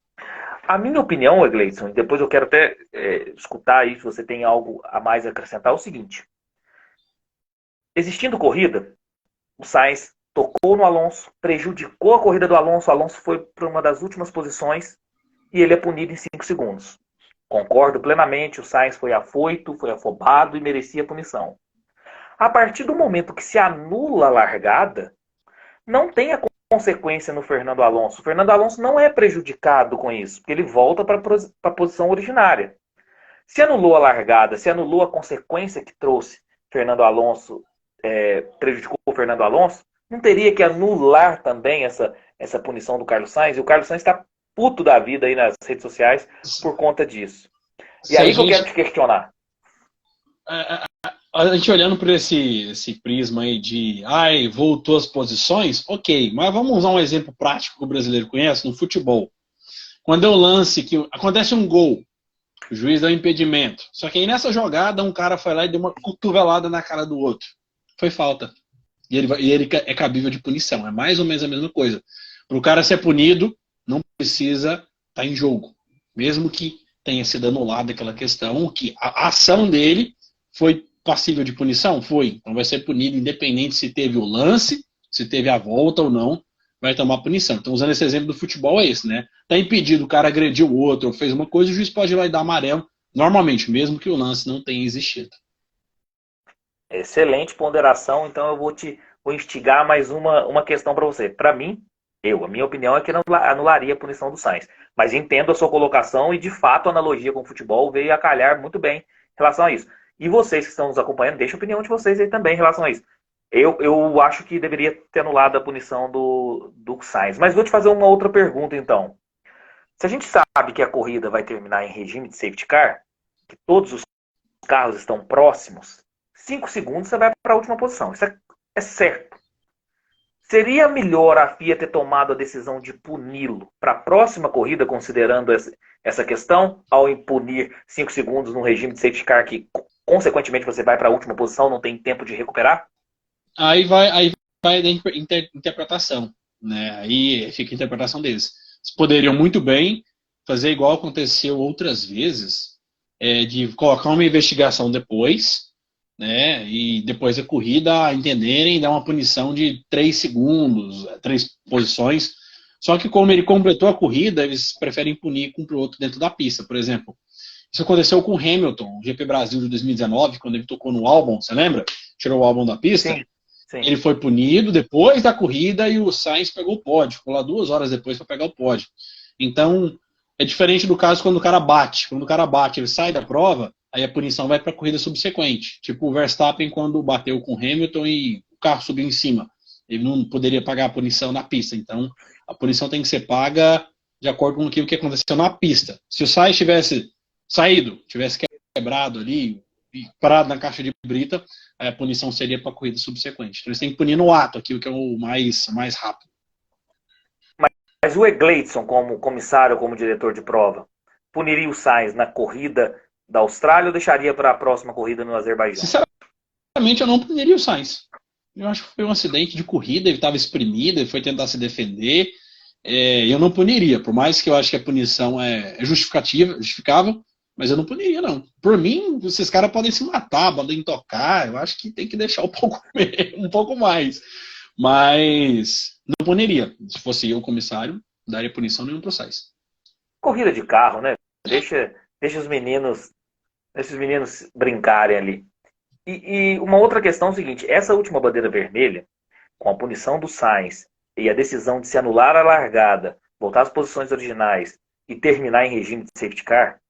A minha opinião, Egleison, e depois eu quero até escutar aí se você tem algo a mais a acrescentar, é o seguinte. Existindo corrida, o Sainz tocou no Alonso, prejudicou a corrida do Alonso, o Alonso foi para uma das últimas posições e ele é punido em 5 segundos. Concordo plenamente, o Sainz foi afoito, foi afobado e merecia punição. A partir do momento que se anula a largada, não tem a consequência no Fernando Alonso. O Fernando Alonso não é prejudicado com isso, porque ele volta para a posição originária. Se anulou a largada, se anulou a consequência que trouxe Fernando Alonso, prejudicou o Fernando Alonso, não teria que anular também essa punição do Carlos Sainz? E o Carlos Sainz está puto da vida aí nas redes sociais por conta disso. E aí que eu quero te questionar. A gente olhando por esse prisma aí de voltou as posições, ok, mas vamos usar um exemplo prático que o brasileiro conhece no futebol. Quando é o lance que acontece um gol, o juiz dá um impedimento. Só que aí nessa jogada um cara foi lá e deu uma cotovelada na cara do outro. Foi falta. E ele é cabível de punição. É mais ou menos a mesma coisa. Para o cara ser punido, não precisa estar em jogo. Mesmo que tenha sido anulada aquela questão, que a ação dele foi passível de punição? Foi. Então vai ser punido independente se teve o lance, se teve a volta ou não, vai tomar punição. Então usando esse exemplo do futebol é esse, né? Tá impedido, o cara agrediu o outro, ou fez uma coisa, o juiz pode ir lá e dar amarelo, normalmente, mesmo que o lance não tenha existido. Excelente ponderação, então eu vou instigar mais uma questão para você. Para mim, a minha opinião é que não anularia a punição do Sainz. Mas entendo a sua colocação e, de fato, a analogia com o futebol veio a calhar muito bem em relação a isso. E vocês que estão nos acompanhando, deixa a opinião de vocês aí também em relação a isso. Eu acho que deveria ter anulado a punição do Sainz. Mas vou te fazer uma outra pergunta, então. Se a gente sabe que a corrida vai terminar em regime de safety car, que todos os carros estão próximos, 5 segundos você vai para a última posição. Isso é certo. Seria melhor a FIA ter tomado a decisão de puni-lo para a próxima corrida, considerando essa questão, ao punir 5 segundos no regime de safety car, que consequentemente você vai para a última posição, não tem tempo de recuperar? Aí vai da interpretação, né? Aí fica a interpretação deles. Eles poderiam muito bem fazer igual aconteceu outras vezes, de colocar uma investigação depois, né? E depois da corrida entenderem e dar uma punição de 3 segundos, 3 posições. Só que como ele completou a corrida, eles preferem punir com o outro dentro da pista. Por exemplo, isso aconteceu com o Hamilton, o GP Brasil de 2019, quando ele tocou no álbum, você lembra? Tirou o álbum da pista. Sim, sim. Ele foi punido depois da corrida e o Sainz pegou o pódio. Ficou lá 2 horas depois para pegar o pódio. Então, é diferente do caso quando o cara bate. Quando o cara bate, ele sai da prova, aí a punição vai para a corrida subsequente. Tipo o Verstappen quando bateu com o Hamilton e o carro subiu em cima. Ele não poderia pagar a punição na pista. Então, a punição tem que ser paga de acordo com aquilo que aconteceu na pista. Se o Sainz tivesse saído, tivesse quebrado ali, parado na caixa de brita, a punição seria para a corrida subsequente. Então eles têm que punir no ato, aquilo que é o mais rápido. Mas o Egleidson, como comissário, como diretor de prova, puniria o Sainz na corrida da Austrália ou deixaria para a próxima corrida no Azerbaijão? Sinceramente, eu não puniria o Sainz. Eu acho que foi um acidente de corrida, ele estava espremido, ele foi tentar se defender. Eu não puniria, por mais que eu acho que a punição é justificável, mas eu não puniria, não. Por mim, esses caras podem se matar, podem tocar, eu acho que tem que deixar um pouco mais. Mas não puniria. Se fosse eu, comissário, daria punição nenhum pro Sainz. Corrida de carro, né? Deixa os meninos brincarem ali. E uma outra questão é o seguinte, essa última bandeira vermelha, com a punição do Sainz e a decisão de se anular a largada, voltar às posições originais e terminar em regime de safety car,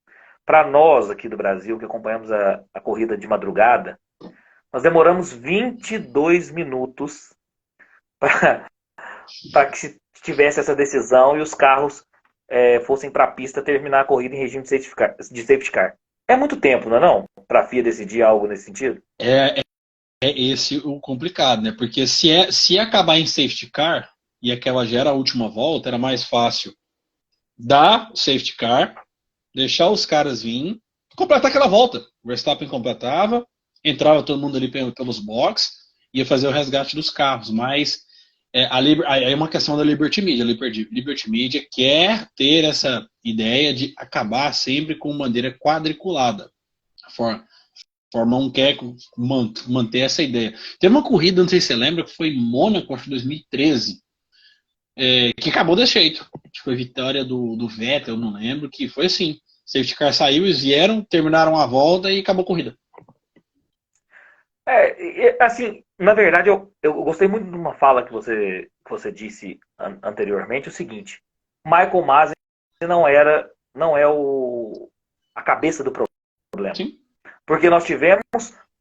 para nós aqui do Brasil, que acompanhamos a corrida de madrugada, nós demoramos 22 minutos para que se tivesse essa decisão e os carros fossem para a pista terminar a corrida em regime de safety car. É muito tempo, não é não? Para a FIA decidir algo nesse sentido? É esse o complicado, né? Porque se acabar em safety car e aquela já era a última volta, era mais fácil dar safety car, deixar os caras virem, completar aquela volta. O Verstappen completava, entrava todo mundo ali pelos boxes, ia fazer o resgate dos carros, mas aí é uma questão da Liberty Media. A Liberty Media quer ter essa ideia de acabar sempre com bandeira quadriculada. A Fórmula 1 quer manter essa ideia. Teve uma corrida, não sei se você lembra, que foi em Mônaco, acho que 2013, que acabou desse jeito. Acho que foi vitória do Vettel, eu não lembro, que foi assim. Safety car saiu, eles vieram, terminaram a volta e acabou a corrida. Assim, na verdade, eu gostei muito de uma fala que você disse anteriormente, o seguinte, Michael Masi não é a cabeça do problema. Sim. Porque nós tivemos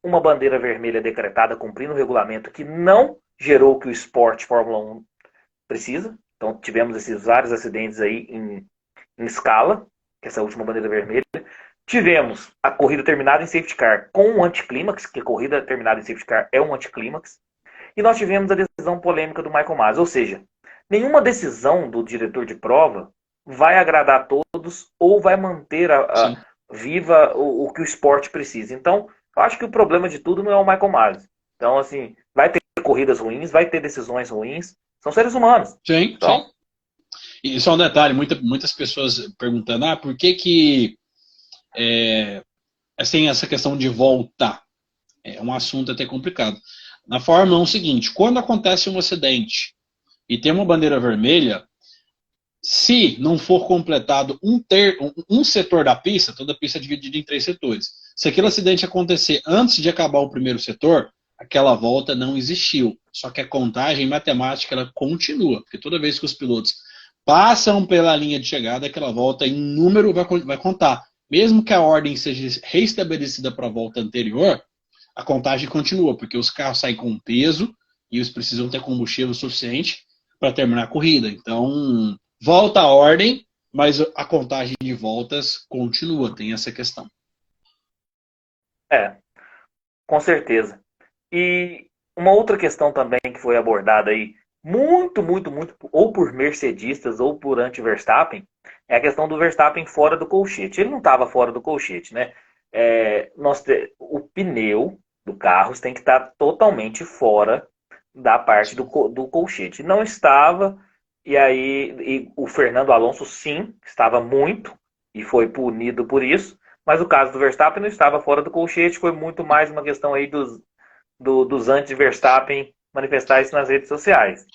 uma bandeira vermelha decretada cumprindo o regulamento que não gerou o que o esporte Fórmula 1 precisa. Então tivemos esses vários acidentes aí em escala, que essa última bandeira vermelha. Tivemos a corrida terminada em safety car com um anticlímax, que a corrida terminada em safety car é um anticlímax. E nós tivemos a decisão polêmica do Michael Masi. Ou seja, nenhuma decisão do diretor de prova vai agradar a todos ou vai manter viva o que o esporte precisa. Então, eu acho que o problema de tudo não é o Michael Masi. Então, assim, vai ter corridas ruins, vai ter decisões ruins. São seres humanos. Sim, então... sim. E só um detalhe, muitas pessoas perguntando, por que assim, essa questão de voltar? É um assunto até complicado. Na Fórmula 1 é o seguinte, quando acontece um acidente e tem uma bandeira vermelha, se não for completado um setor da pista, toda a pista é dividida em 3 setores. Se aquele acidente acontecer antes de acabar o primeiro setor, aquela volta não existiu. Só que a contagem matemática ela continua, porque toda vez que os pilotos passam pela linha de chegada, aquela volta em número vai contar. Mesmo que a ordem seja reestabelecida para a volta anterior, a contagem continua, porque os carros saem com peso e eles precisam ter combustível suficiente para terminar a corrida. Então, volta a ordem, mas a contagem de voltas continua, tem essa questão. Com certeza. E uma outra questão também que foi abordada aí, muito, ou por mercedistas ou por anti-Verstappen, é a questão do Verstappen fora do colchete. Ele não estava fora do colchete, né? O pneu do carro tem que estar totalmente fora da parte do colchete. Não estava, e o Fernando Alonso sim, estava muito, e foi punido por isso, mas o caso do Verstappen não estava fora do colchete, foi muito mais uma questão aí dos anti-Verstappen manifestar isso nas redes sociais.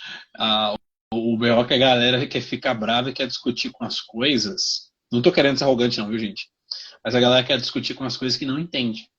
O B.O. que a galera quer ficar brava e quer discutir com as coisas. Não tô querendo ser arrogante não, viu, gente? Mas a galera quer discutir com as coisas que não entende.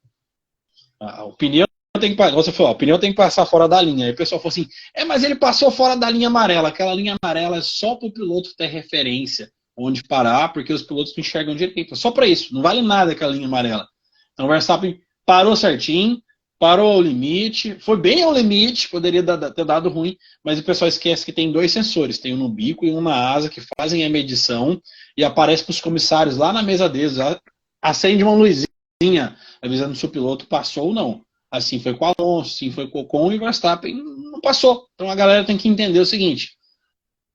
O pneu tem que, você falou, o pneu tem que passar fora da linha. Aí o pessoal falou assim, mas ele passou fora da linha amarela. Aquela linha amarela é só para o piloto ter referência onde parar, porque os pilotos não enxergam direito. Só para isso, não vale nada aquela linha amarela. Então o Verstappen parou certinho, parou ao limite, foi bem ao limite, poderia ter dado ruim, mas o pessoal esquece que tem 2 sensores, tem um no bico e um na asa que fazem a medição e aparece para os comissários lá na mesa deles, acende uma luzinha avisando se o piloto passou ou não. Assim foi com o Alonso, assim foi com o Ocon e o Verstappen não passou. Então a galera tem que entender o seguinte,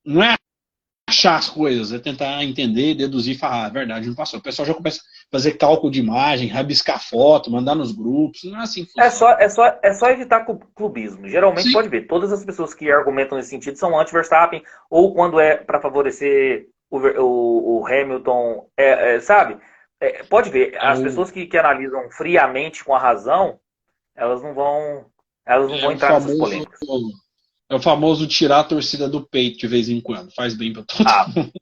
não é achar as coisas, é tentar entender, deduzir e falar, verdade, não passou. O pessoal já começa a fazer cálculo de imagem, rabiscar foto, mandar nos grupos, não é assim que funciona. É só evitar clubismo. Geralmente, sim, pode ver, todas as pessoas que argumentam nesse sentido são anti-Verstappen, ou quando é para favorecer o Hamilton, sabe? Pode ver, as pessoas que analisam friamente com a razão, elas não vão entrar nessas polêmicas. É o famoso tirar a torcida do peito de vez em quando. Faz bem para todo mundo.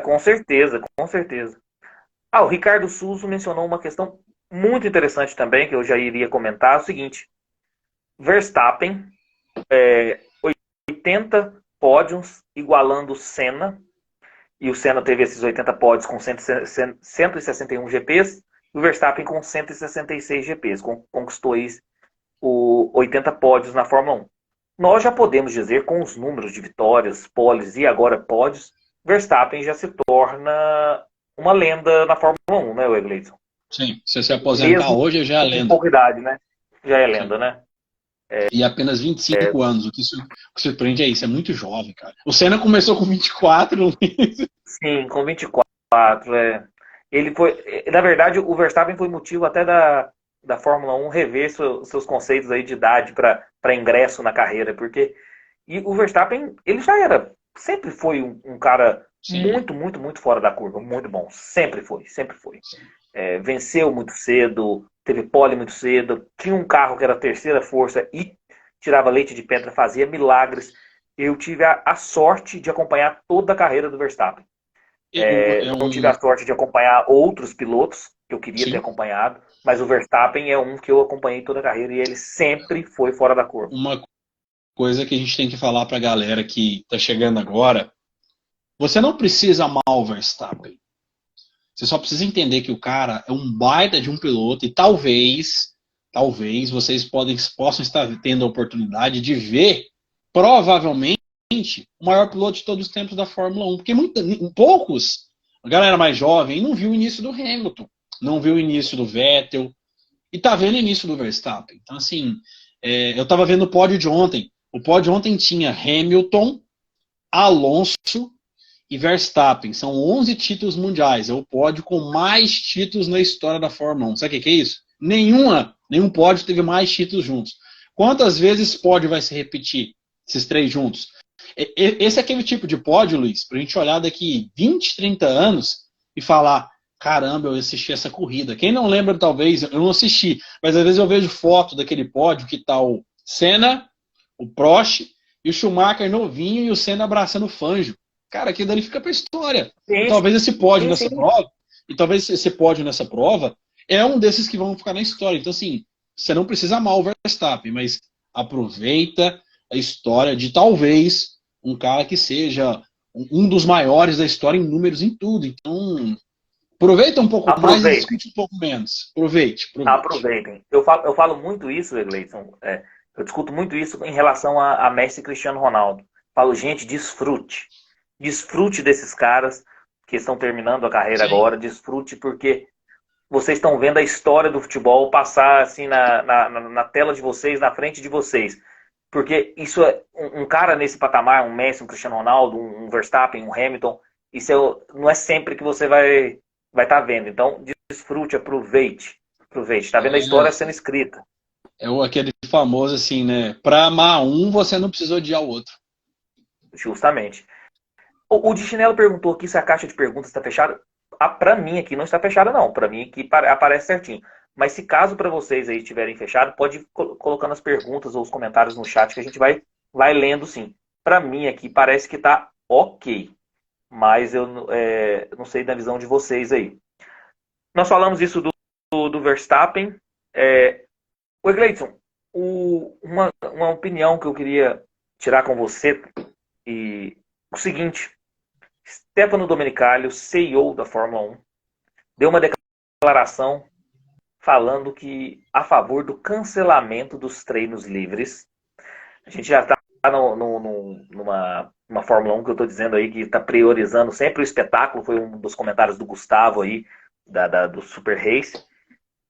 Com certeza, com certeza. O Ricardo Suso mencionou uma questão muito interessante também, que eu já iria comentar, é o seguinte. Verstappen, 80 pódios, igualando o Senna, e o Senna teve esses 80 pódios com 161 GPs, e o Verstappen com 166 GPs, conquistou os 80 pódios na Fórmula 1. Nós já podemos dizer, com os números de vitórias, poles e agora pódios, Verstappen já se torna uma lenda na Fórmula 1, né, Egleison? Sim, se você aposentar hoje, já é lenda. Com pouca idade, né? Já é lenda, sim, né? E apenas 25 anos, o que surpreende é isso, é muito jovem, cara. O Senna começou com 24. Sim, com 24, Ele foi, na verdade, o Verstappen foi motivo até da Fórmula 1 rever seus conceitos aí de idade para ingresso na carreira, porque o Verstappen, ele já sempre foi um cara, sim, muito fora da curva, muito bom, sempre foi. Venceu muito cedo, teve pole muito cedo, tinha um carro que era a terceira força e tirava leite de pedra, fazia milagres. Eu tive a sorte de acompanhar toda a carreira do Verstappen. Não tive a sorte de acompanhar outros pilotos que eu queria, sim, ter acompanhado, mas o Verstappen é um que eu acompanhei toda a carreira e ele sempre foi fora da curva. Uma coisa que a gente tem que falar pra galera que tá chegando agora, você não precisa amar o Verstappen. Você só precisa entender que o cara é um baita de um piloto e talvez vocês possam estar tendo a oportunidade de ver, provavelmente, o maior piloto de todos os tempos da Fórmula 1. Porque poucos, a galera mais jovem, não viu o início do Hamilton, não viu o início do Vettel, e tá vendo o início do Verstappen. Então, assim, eu tava vendo o pódio de ontem. O pódio de ontem tinha Hamilton, Alonso e Verstappen. São 11 títulos mundiais. É o pódio com mais títulos na história da Fórmula 1. Sabe o que é isso? Nenhum pódio teve mais títulos juntos. Quantas vezes esse pódio vai se repetir? Esses 3 juntos? Esse é aquele tipo de pódio, Luiz, pra gente olhar daqui 20, 30 anos e falar, caramba, eu assisti essa corrida. Quem não lembra, talvez, eu não assisti, mas às vezes eu vejo foto daquele pódio que tá o Senna, o Prost e o Schumacher novinho e o Senna abraçando o Fangio. Cara, aquilo dali fica pra história. E talvez esse pódio nessa prova, é um desses que vão ficar na história. Então, assim, você não precisa amar o Verstappen, mas aproveita a história de talvez um cara que seja um dos maiores da história em números em tudo. Então, aproveita um pouco mais e Aproveitem, discute um pouco menos. Aproveite, aproveite. aproveitem. Eu falo muito isso, Egleison. Eu discuto muito isso em relação a Messi e Cristiano Ronaldo. Falo, gente, desfrute. Desfrute desses caras que estão terminando a carreira Sim. agora. Desfrute porque vocês estão vendo a história do futebol passar assim na tela de vocês, na frente de vocês. Porque isso é um cara nesse patamar, um Messi, um Cristiano Ronaldo, um Verstappen, um Hamilton, isso não é sempre que você vai estar vendo. Então, desfrute, aproveite. Aproveite. Está vendo a história É, sendo escrita. aquele famoso assim, né? Pra amar um, você não precisa odiar o outro. Justamente. O de chinelo perguntou aqui se a caixa de perguntas está fechada. Para mim aqui não está fechada, não. Para mim aqui aparece certinho. Mas se caso para vocês aí estiverem fechado, pode ir colocando as perguntas ou os comentários no chat que a gente vai lendo sim. Para mim aqui parece que está ok. Mas eu não sei da visão de vocês aí. Nós falamos isso do Verstappen. O Gleison, uma opinião que eu queria tirar com você e o seguinte. Stefano Domenicali, o CEO da Fórmula 1, deu uma declaração falando que a favor do cancelamento dos treinos livres. A gente já está numa Fórmula 1 que eu estou dizendo aí que está priorizando sempre o espetáculo, foi um dos comentários do Gustavo aí, do Super Race.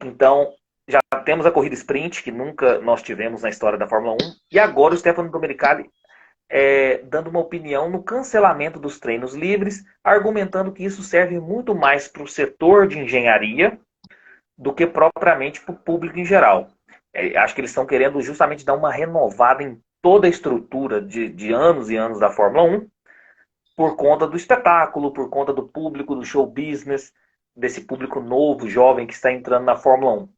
Então, já temos a corrida sprint, que nunca nós tivemos na história da Fórmula 1, e agora o Stefano Domenicali dando uma opinião no cancelamento dos treinos livres, argumentando que isso serve muito mais para o setor de engenharia do que propriamente para o público em geral. Acho que eles estão querendo justamente dar uma renovada em toda a estrutura de anos e anos da Fórmula 1, por conta do espetáculo, por conta do público, do show business, desse público novo, jovem que está entrando na Fórmula 1.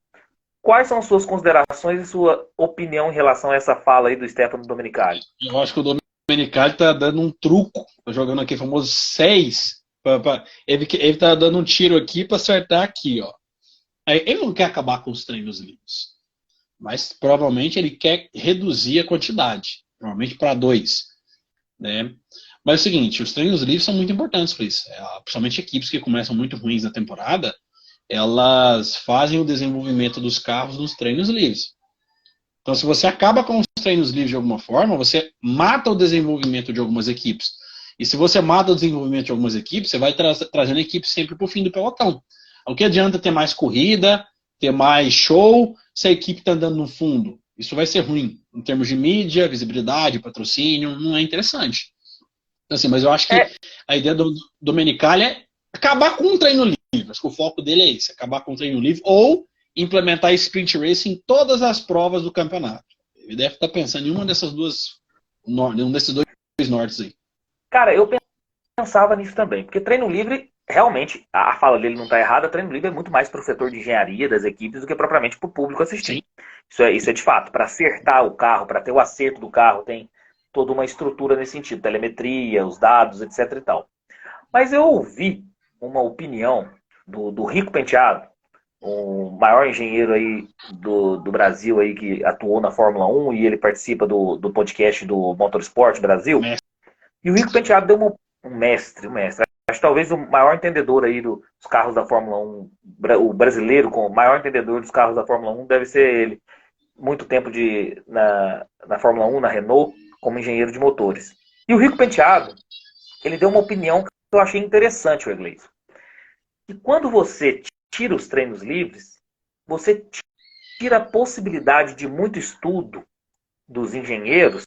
Quais são as suas considerações e sua opinião em relação a essa fala aí do Stefano Domenicali? Eu acho que o Domenicali tá dando um truco, tá jogando aqui o famoso 6. Ele tá dando um tiro aqui para acertar aqui, ó. Ele não quer acabar com os treinos livres, mas provavelmente ele quer reduzir a quantidade, provavelmente para 2, né? Mas é o seguinte, os treinos livres são muito importantes para isso. Principalmente equipes que começam muito ruins na temporada, elas fazem o desenvolvimento dos carros nos treinos livres. Então, se você acaba com os treinos livres de alguma forma, você mata o desenvolvimento de algumas equipes. E se você mata o desenvolvimento de algumas equipes, você vai trazendo a equipe sempre para o fim do pelotão. O que adianta ter mais corrida, ter mais show, se a equipe está andando no fundo? Isso vai ser ruim. Em termos de mídia, visibilidade, patrocínio, não é interessante. Então, assim, mas eu acho que a ideia do Domenicali é acabar com um treino livre. Acho que o foco dele é esse, acabar com o treino livre ou implementar sprint racing em todas as provas do campeonato. Ele deve estar pensando em uma dessas duas, um desses dois nortes aí. Cara, eu pensava nisso também, porque treino livre, realmente, a fala dele não está errada, treino livre é muito mais para o setor de engenharia das equipes do que propriamente para o público assistir. Sim. Isso é de fato. Para acertar o carro, para ter o acerto do carro, tem toda uma estrutura nesse sentido, telemetria, os dados, etc e tal. Mas eu ouvi uma opinião do Rico Penteado, o maior engenheiro aí do Brasil aí que atuou na Fórmula 1 e ele participa do podcast do Motorsport Brasil. Mestre. E o Rico Penteado deu um mestre. Acho que talvez o maior entendedor aí dos carros da Fórmula 1, o brasileiro com o maior entendedor dos carros da Fórmula 1 deve ser ele. Muito tempo na Fórmula 1, na Renault, como engenheiro de motores. E o Rico Penteado, ele deu uma opinião que eu achei interessante, o Iglesias. Que quando você tira os treinos livres, você tira a possibilidade de muito estudo dos engenheiros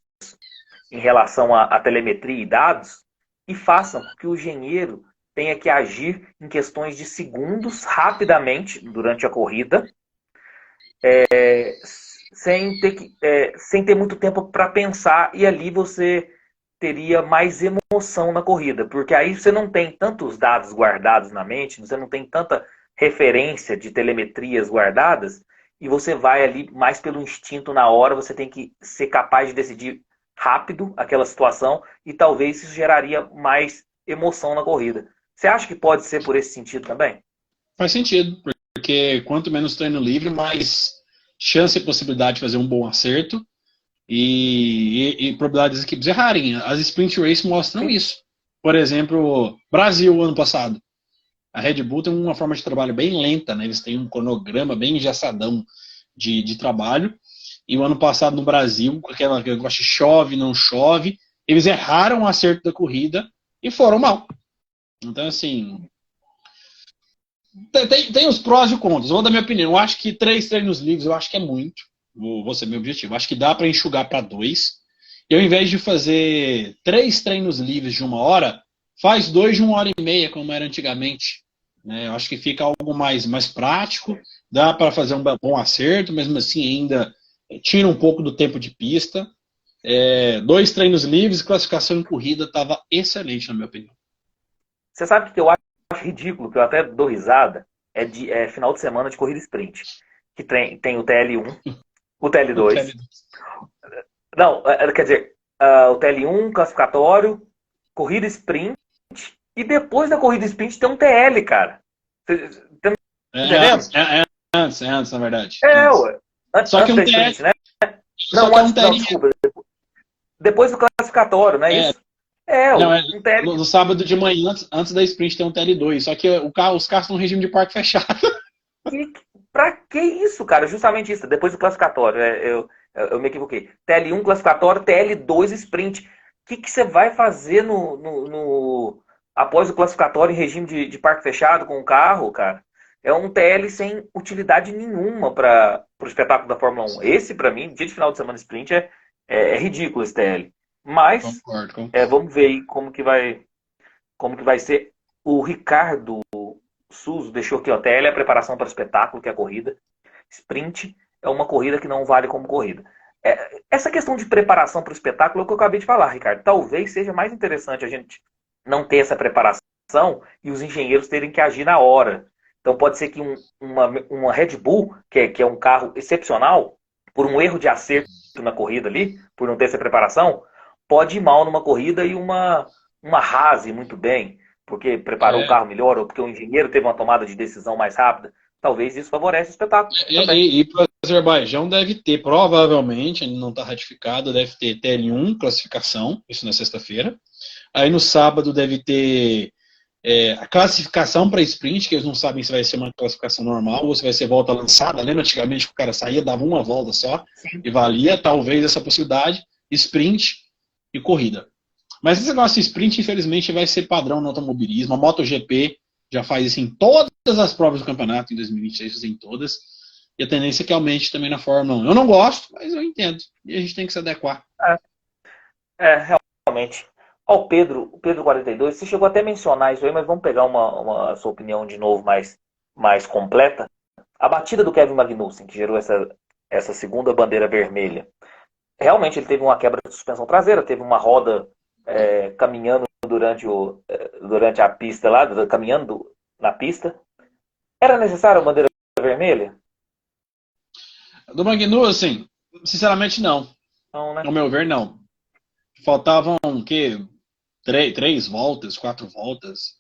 em relação à telemetria e dados e façam com que o engenheiro tenha que agir em questões de segundos, rapidamente, durante a corrida, sem ter muito tempo para pensar, e ali você teria mais emoção na corrida, porque aí você não tem tantos dados guardados na mente, você não tem tanta referência de telemetrias guardadas, e você vai ali mais pelo instinto na hora, você tem que ser capaz de decidir rápido aquela situação, e talvez isso geraria mais emoção na corrida. Você acha que pode ser por esse sentido também? Faz sentido, porque porque quanto menos treino livre, mais chance e possibilidade de fazer um bom acerto e probabilidade das equipes errarem. As sprint race mostram isso. Por exemplo, Brasil, ano passado. A Red Bull tem uma forma de trabalho bem lenta, né? Eles têm um cronograma bem engessadão de trabalho. E o ano passado no Brasil, com aquela negócio de chove, não chove, eles erraram o acerto da corrida e foram mal. Então, assim, tem os prós e contras. Eu vou dar minha opinião. Eu acho que 3 treinos livres, eu acho que é muito. Vou ser meu objetivo. Eu acho que dá para enxugar para 2. E ao invés de fazer 3 treinos livres de 1 hora, faz 2 de 1h30, como era antigamente. Né? Eu acho que fica algo mais prático, dá para fazer um bom acerto, mesmo assim ainda tira um pouco do tempo de pista. 2 treinos livres, classificação em corrida estava excelente, na minha opinião. Você sabe o que eu acho ridículo, que eu até dou risada? É final de semana de corrida sprint. Que tem o TL1, o TL2. Não, quer dizer, o TL1, classificatório, corrida sprint, e depois da corrida sprint tem um TL, cara. Tá entendendo? Antes, na verdade. Ué. Só que um TL, sprint, né? Não, antes, não, desculpa. Depois do classificatório, não é isso? Um TL. No sábado de manhã, antes da sprint, tem um TL2. Só que os carros estão em regime de parque fechado. Pra que isso, cara? Justamente isso. Depois do classificatório. Eu me equivoquei. TL1 classificatório, TL2 sprint. O que você vai fazer após o classificatório em regime de parque fechado com o carro, cara? É um TL sem utilidade nenhuma para o espetáculo da Fórmula 1. Esse, para mim, dia de final de semana sprint, é ridículo esse TL. Mas, Concordo. Vamos ver aí como que vai ser. O Ricardo Suso deixou aqui, ó, TL é a preparação para o espetáculo, que é a corrida. Sprint é uma corrida que não vale como corrida. Essa questão de preparação para o espetáculo é o que eu acabei de falar, Ricardo. Talvez seja mais interessante a gente não ter essa preparação e os engenheiros terem que agir na hora. Então pode ser que uma Red Bull, que é um carro excepcional, por um erro de acerto na corrida ali, por não ter essa preparação, pode ir mal numa corrida e uma Haas muito bem, porque preparou o carro melhor ou porque o engenheiro teve uma tomada de decisão mais rápida. Talvez isso favorece o espetáculo. E para o Azerbaijão deve ter, provavelmente, ainda não está ratificado, deve ter TL1, classificação, isso na sexta-feira. Aí no sábado deve ter a classificação para sprint, que eles não sabem se vai ser uma classificação normal ou se vai ser volta lançada. Lembra antigamente que o cara saía, dava uma volta só e valia talvez essa possibilidade, sprint e corrida. Mas esse negócio de sprint, infelizmente, vai ser padrão no automobilismo. A MotoGP já faz isso em todas as provas do campeonato, em 2026 em todas. E a tendência é que aumente também na Fórmula 1. Eu não gosto, mas eu entendo. E a gente tem que se adequar. Realmente. O Pedro 42, você chegou até a mencionar isso aí, mas vamos pegar a sua opinião de novo mais completa. A batida do Kevin Magnussen, que gerou essa segunda bandeira vermelha. Realmente ele teve uma quebra de suspensão traseira, teve uma roda caminhando durante a pista lá, caminhando na pista. Era necessário a bandeira vermelha? Do Magnussen, sinceramente não. Não, né? Ao meu ver, não. Faltavam o quê? 3 voltas, 4 voltas.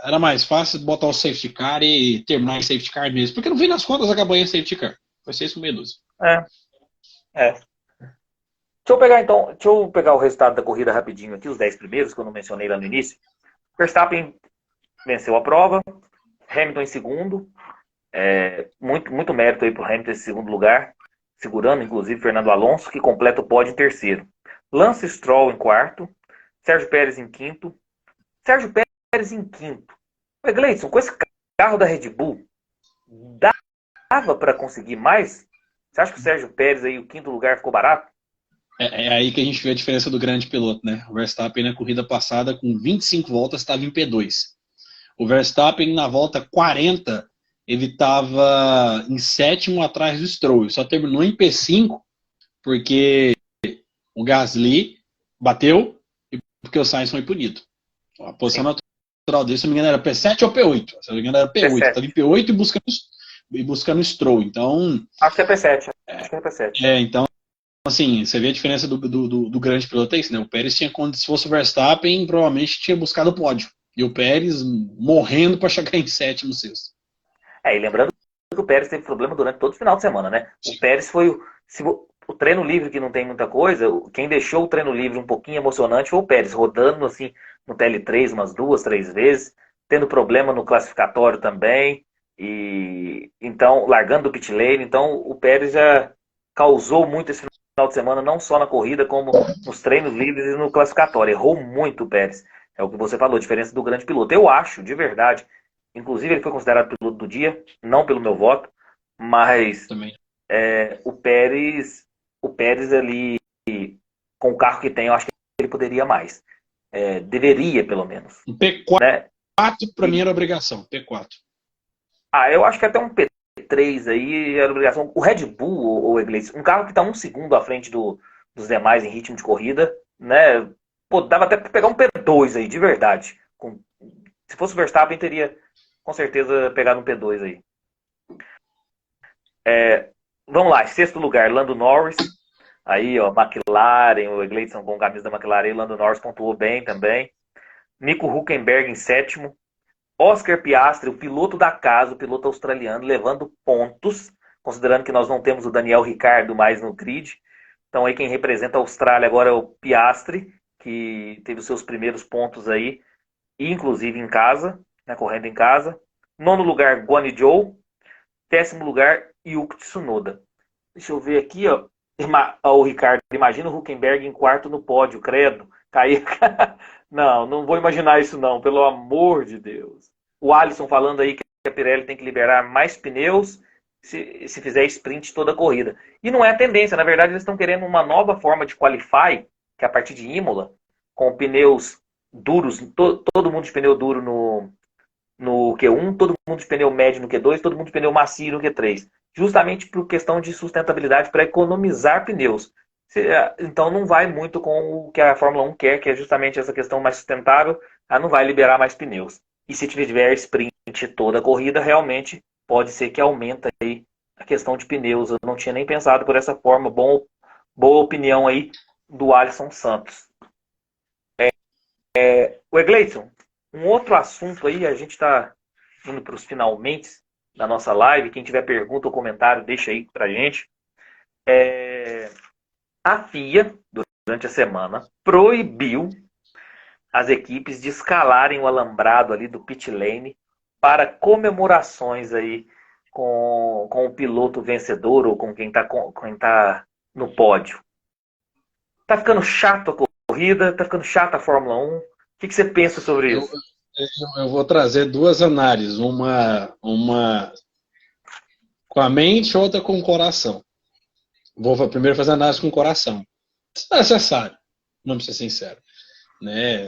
Era mais fácil botar o safety car e terminar em safety car mesmo. Porque no fim das contas acabou em safety car. Foi 6,12. Deixa eu pegar o resultado da corrida rapidinho aqui, os 10 primeiros, que eu não mencionei lá no início. Verstappen venceu a prova, Hamilton em segundo. Muito mérito aí pro Hamilton em segundo lugar, segurando inclusive Fernando Alonso, que completa o pódio em terceiro. Lance Stroll em quarto, Sérgio Pérez em quinto. Gleison, com esse carro da Red Bull, dava para conseguir mais? Você acha que o Sérgio Pérez aí, o quinto lugar, ficou barato? É aí que a gente vê a diferença do grande piloto, né? O Verstappen na corrida passada, com 25 voltas, estava em P2. O Verstappen na volta 40, ele estava em sétimo atrás do Stroll. Só terminou em P5 porque o Gasly bateu e porque o Sainz foi punido. A posição natural dele, se não me engano, era P7 ou P8. Se não me engano, era P8. Estava em P8 e buscando o Stroll. Então, acho que é P7. Acho que é P7. Então, assim, você vê a diferença do grande piloto, é isso, né? O Pérez tinha, se fosse o Verstappen, provavelmente tinha buscado o pódio. E o Pérez morrendo para chegar em sétimo, sexto. E lembrando que o Pérez teve problema durante todo o final de semana, né? O Pérez foi o treino livre, que não tem muita coisa, quem deixou o treino livre um pouquinho emocionante foi o Pérez, rodando assim no TL3 umas 2, 3 vezes, tendo problema no classificatório também, e então largando do pit lane. Então o Pérez já causou muito esse final de semana, não só na corrida, como nos treinos livres e no classificatório. Errou muito o Pérez. É o que você falou, diferença do grande piloto. Eu acho, de verdade, inclusive ele foi considerado piloto do dia, não pelo meu voto, mas Também. O Pérez ali, com o carro que tem, eu acho que ele poderia mais. Deveria, pelo menos. Um P4, Né? para mim era obrigação, P4. Eu acho que até um P3 aí era obrigação. O Red Bull, ou Iglesias, um carro que está um segundo à frente dos demais em ritmo de corrida, né? Pô, dava até para pegar um P2 aí, de verdade. Se fosse o Verstappen, teria com certeza pegado um P2 aí. Vamos lá, sexto lugar, Lando Norris. Aí, ó, McLaren, o Egleison com camisa da McLaren, e o Lando Norris pontuou bem também. Nico Hülkenberg em sétimo. Oscar Piastri, o piloto da casa, o piloto australiano, levando pontos, considerando que nós não temos o Daniel Ricciardo mais no grid. Então aí quem representa a Austrália agora é o Piastri, que teve os seus primeiros pontos aí, inclusive em casa, né, correndo em casa. Nono lugar, Guan Yu Zhou. Décimo lugar, Yuki Tsunoda. Deixa eu ver aqui, ó. O Ricardo, imagina o Hülkenberg em quarto no pódio, credo. Cair. Não vou imaginar isso não, pelo amor de Deus. O Alisson falando aí que a Pirelli tem que liberar mais pneus se fizer sprint toda a corrida. E não é a tendência, na verdade eles estão querendo uma nova forma de qualify, que é a partir de Imola, com pneus duros, todo mundo de pneu duro no Q1, todo mundo de pneu médio no Q2, todo mundo de pneu macio no Q3. Justamente por questão de sustentabilidade, para economizar pneus. Então não vai muito com o que a Fórmula 1 quer, que é justamente essa questão mais sustentável, ela não vai liberar mais pneus. E se tiver sprint toda a corrida, realmente pode ser que aumenta aí a questão de pneus. Eu não tinha nem pensado por essa forma. Boa opinião aí do Alisson Santos. O Egleison, um outro assunto aí, a gente está indo para os finalmente da nossa live. Quem tiver pergunta ou comentário, deixa aí pra gente. A FIA, durante a semana, proibiu as equipes de escalarem o alambrado ali do pit lane para comemorações aí com o piloto vencedor ou com quem tá no pódio. Tá ficando chato a corrida, tá ficando chata a Fórmula 1. O que você pensa sobre isso? Eu vou trazer duas análises, uma com a mente, outra com o coração. Vou primeiro fazer a análise com o coração. Isso não é necessário, vamos ser sinceros. Né?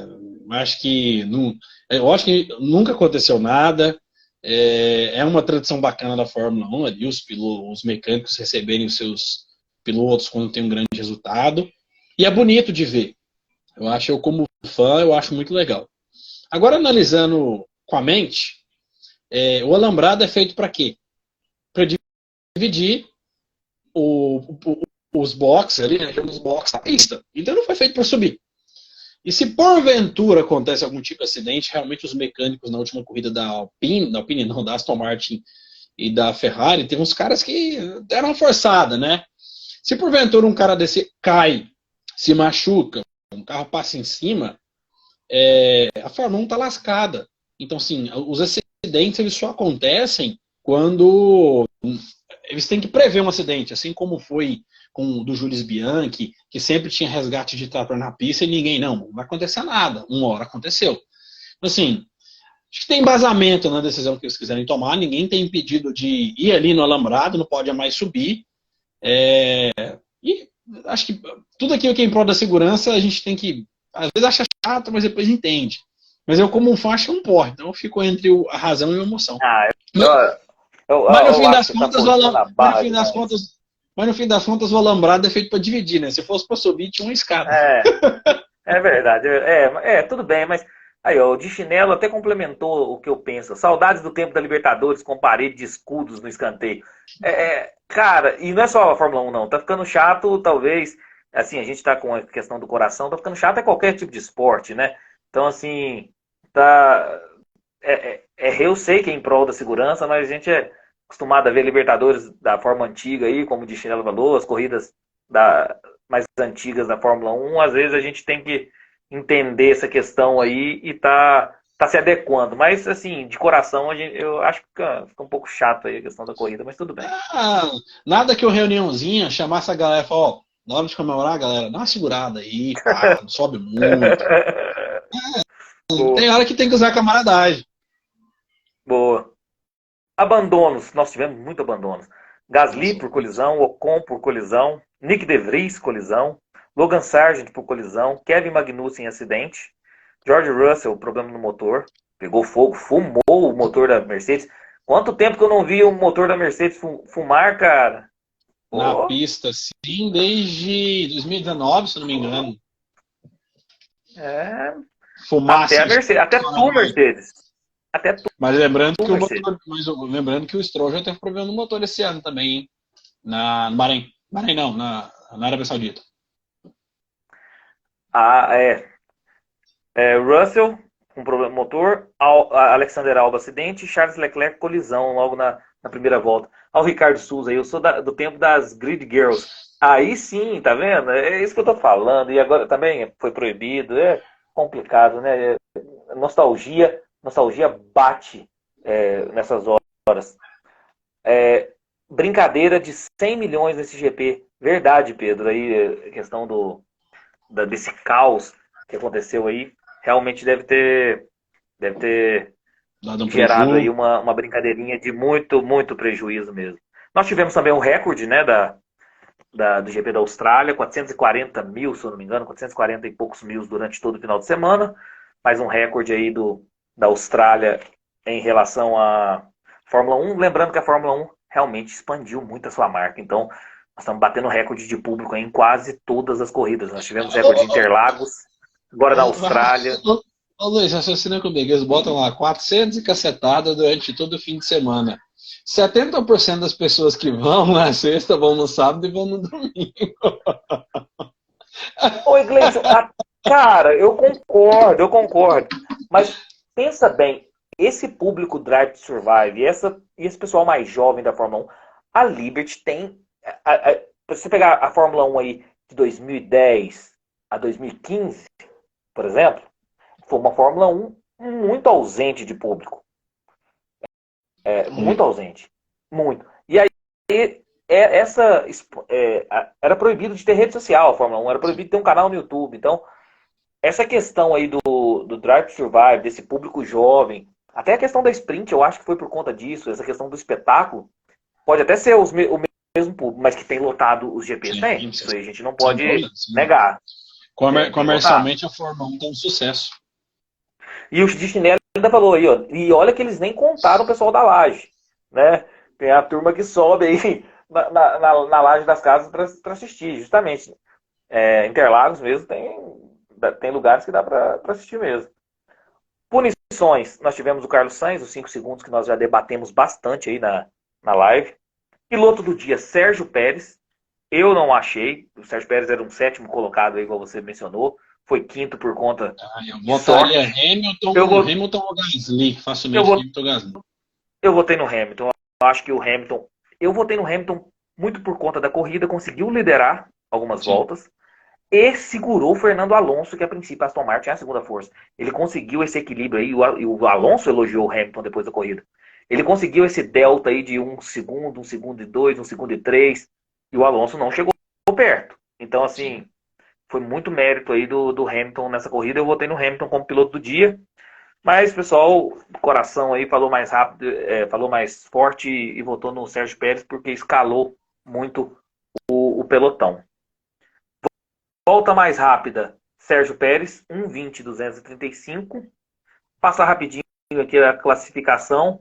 Eu acho que nunca aconteceu nada. É uma tradição bacana da Fórmula 1 ali, os mecânicos receberem os seus pilotos quando tem um grande resultado. E é bonito de ver. Eu como fã, eu acho muito legal. Agora, analisando com a mente, o alambrado é feito para quê? Para dividir os boxes ali, né? Os boxes da pista. Então não foi feito para subir. E se porventura acontece algum tipo de acidente, realmente os mecânicos na última corrida da Alpine não, da Aston Martin e da Ferrari, teve uns caras que deram uma forçada, né? Se porventura um cara desse cai, se machuca, um carro passa em cima, a Fórmula 1 tá lascada. Então, assim, os acidentes eles só acontecem quando eles têm que prever um acidente, assim como foi com o do Jules Bianchi, que sempre tinha resgate de trator na pista e ninguém, não vai acontecer nada. Uma hora aconteceu. Assim, acho que tem embasamento na decisão que eles quiserem tomar, ninguém tem impedido de ir ali no alambrado, não pode mais subir. E acho que tudo aquilo que é em prol da segurança, a gente tem que, às vezes acha chato, mas depois entende. Mas eu, como um fã, acho um porra, então eu fico entre a razão e a emoção. Mas no fim das contas, o alambrado é feito para dividir, né? Se fosse para subir, tinha uma escada. É verdade. Tudo bem, mas aí, ó, o de chinelo até complementou o que eu penso. Saudades do tempo da Libertadores com parede de escudos no escanteio. Cara, e não é só a Fórmula 1, não. Tá ficando chato, talvez. Assim, a gente tá com a questão do coração, tá ficando chato qualquer tipo de esporte, né? Então, assim, tá, eu sei que é em prol da segurança, mas a gente é acostumado a ver Libertadores da forma antiga aí, como de Chinelo Valor, as corridas mais antigas da Fórmula 1, às vezes a gente tem que entender essa questão aí e tá se adequando. Mas, assim, de coração, eu acho que fica um pouco chato aí a questão da corrida, mas tudo bem. Ah, nada que uma reuniãozinha chamasse a galera e falar, ó, na hora de comemorar, galera, dá uma segurada aí, pá, não sobe muito. Boa, Tem hora que tem que usar camaradagem. boa. Abandonos, nós tivemos muito abandonos. Gasly por colisão, Ocon por colisão, Nick De Vries colisão, Logan Sargent por colisão, Kevin Magnussen em acidente, George Russell problema no motor, pegou fogo, fumou o motor da Mercedes. Quanto tempo que eu não vi o motor da Mercedes fumar, cara? Na Pô, pista, sim, desde 2019, se não me engano. é, até Fumaça. a Mercedes, até tu, Mercedes. Até tu, Mas lembrando que Mercedes. lembrando que o Stroll já teve problema no motor esse ano também, hein? No Bahrein. Bahrein não, na Arábia Saudita. Ah, Russell com problema no motor, Alexander Albon acidente, Charles Leclerc colisão logo na primeira volta. Ao Ricardo Souza, eu sou do tempo das Grid Girls. Aí sim, tá vendo? É isso que eu tô falando. E agora também foi proibido. É complicado, né? Nostalgia bate nessas horas. Brincadeira de 100 milhões nesse GP. Verdade, Pedro. Aí, a questão desse caos que aconteceu aí, realmente deve ter Dado um gerado aí prejuízo. uma brincadeirinha de muito, muito prejuízo mesmo. Nós tivemos também um recorde, né, do GP da Austrália, 440 mil, se eu não me engano, 440 e poucos mil durante todo o final de semana, mais um recorde aí da Austrália em relação à Fórmula 1, lembrando que a Fórmula 1 realmente expandiu muito a sua marca, então nós estamos batendo recorde de público em quase todas as corridas. Nós tivemos recorde de Interlagos, agora na Austrália. Ô Luiz, raciocina comigo. Eles botam lá 400 e cacetada durante todo o fim de semana. 70% das pessoas que vão na sexta vão no sábado e vão no domingo. Oi, Gleison, cara, eu concordo. Mas pensa bem, esse público Drive to Survive e esse pessoal mais jovem da Fórmula 1, a Liberty tem. Se você pegar a Fórmula 1 aí de 2010 a 2015, por exemplo, foi uma Fórmula 1 muito ausente de público. Muito ausente. Muito. E aí, era proibido de ter rede social, a Fórmula 1, era proibido de ter um canal no YouTube. Então, essa questão aí do Drive to Survive, desse público jovem, até a questão da sprint, eu acho que foi por conta disso, essa questão do espetáculo, pode até ser o mesmo público, mas que tem lotado os GPs, tem. Isso aí a gente não pode negar. Comercialmente a Fórmula 1 tem um sucesso. E o de chinelo ainda falou aí, ó, e olha que eles nem contaram o pessoal da laje, né? Tem a turma que sobe aí na laje das casas para assistir, justamente. Interlagos mesmo tem lugares que dá para assistir mesmo. Punições, nós tivemos o Carlos Sainz, os 5 segundos que nós já debatemos bastante aí na live. Piloto do dia, Sérgio Pérez. Eu não achei, o Sérgio Pérez era um 7º colocado aí, igual você mencionou. Foi 5º por conta Eu de votaria sorte. Hamilton ou Gasly, facilmente Hamilton ou Gasly. Eu votei no Hamilton. Eu acho que o Hamilton. Eu votei no Hamilton muito por conta da corrida, conseguiu liderar algumas voltas e segurou o Fernando Alonso, que a princípio a Aston Martin é a segunda força. Ele conseguiu esse equilíbrio aí, e o Alonso elogiou o Hamilton depois da corrida. Ele conseguiu esse delta aí de 1 segundo e 2, 1 segundo e 3, e o Alonso não chegou perto. Então, assim, foi muito mérito aí do Hamilton nessa corrida. Eu votei no Hamilton como piloto do dia. Mas o pessoal do coração aí falou mais rápido, falou mais forte e votou no Sérgio Pérez porque escalou muito o pelotão. Volta mais rápida, Sérgio Pérez, 1:20.235. Passar rapidinho aqui a classificação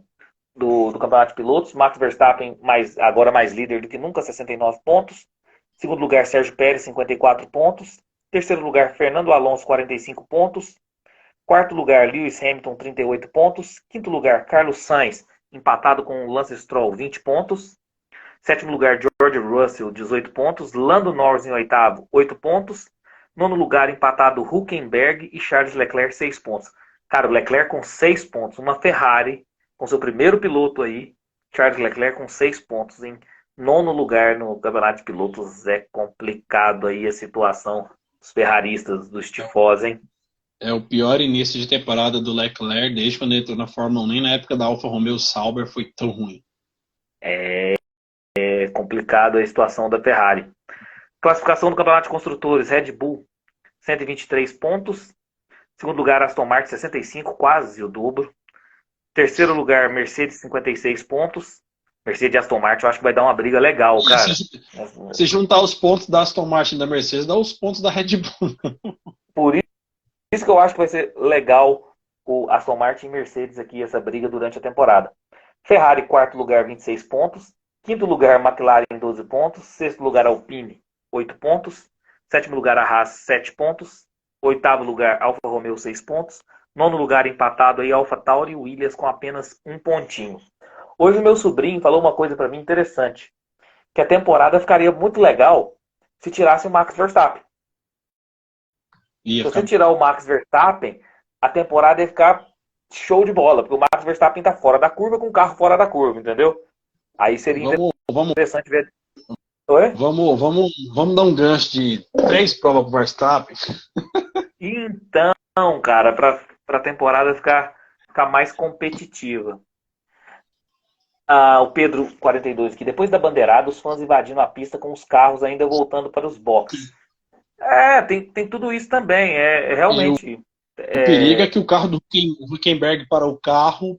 do Campeonato de Pilotos. Max Verstappen, agora mais líder do que nunca, 69 pontos. Segundo lugar, Sérgio Pérez, 54 pontos. Terceiro lugar, Fernando Alonso, 45 pontos. Quarto lugar, Lewis Hamilton, 38 pontos. Quinto lugar, Carlos Sainz, empatado com Lance Stroll, 20 pontos. Sétimo lugar, George Russell, 18 pontos. Lando Norris em oitavo, 8 pontos. Nono lugar, empatado Hülkenberg e Charles Leclerc, 6 pontos. Cara, o Leclerc com 6 pontos. Uma Ferrari com seu primeiro piloto aí. Charles Leclerc com 6 pontos em nono lugar no campeonato de pilotos. É complicado aí a situação dos ferraristas, dos tifós, hein? É o pior início de temporada do Leclerc desde quando ele entrou na Fórmula 1. Nem na época da Alfa Romeo Sauber foi tão ruim. É complicado a situação da Ferrari. Classificação do campeonato de construtores. Red Bull, 123 pontos. Segundo lugar, Aston Martin, 65, quase o dobro. Terceiro lugar, Mercedes, 56 pontos. Mercedes e Aston Martin, eu acho que vai dar uma briga legal, cara. Se juntar os pontos da Aston Martin e da Mercedes, dá os pontos da Red Bull. Por isso que eu acho que vai ser legal o Aston Martin e Mercedes aqui, essa briga durante a temporada. Ferrari, quarto lugar, 26 pontos. Quinto lugar, McLaren, 12 pontos. Sexto lugar, Alpine, 8 pontos. Sétimo lugar, a Haas, 7 pontos. Oitavo lugar, Alfa Romeo, 6 pontos. Nono lugar, empatado aí, Alfa Tauri e Williams com apenas 1 pontinho. Hoje o meu sobrinho falou uma coisa para mim interessante. Que a temporada ficaria muito legal se tirasse o Max Verstappen. Se você tirar o Max Verstappen, a temporada ia ficar show de bola. Porque o Max Verstappen tá fora da curva com o carro fora da curva, entendeu? Aí seria interessante ver. Oi? Vamos dar um gancho de 3 provas pro Verstappen. Então, cara, pra temporada ficar mais competitiva. O Pedro 42 aqui. Depois da bandeirada, os fãs invadindo a pista com os carros ainda voltando para os boxes. Tem tudo isso também. Realmente. O perigo é que o carro do Hülkenberg parou o carro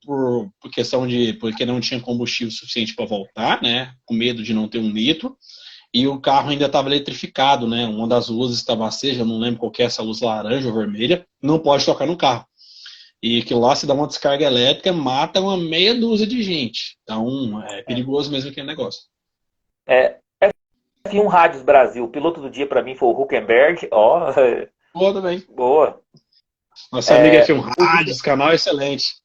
porque não tinha combustível suficiente para voltar, né? Com medo de não ter um nitro. E o carro ainda estava eletrificado, né? Uma das luzes estava acesa, eu não lembro qual que é essa luz, laranja ou vermelha. Não pode tocar no carro. E aquilo lá, se dá uma descarga elétrica, mata uma meia dúzia de gente. Então, é perigoso mesmo aquele negócio. F1 Rádios Brasil. O piloto do dia para mim foi o Hülkenberg. Boa também. Boa. Nossa amiga F1 Rádios, canal excelente.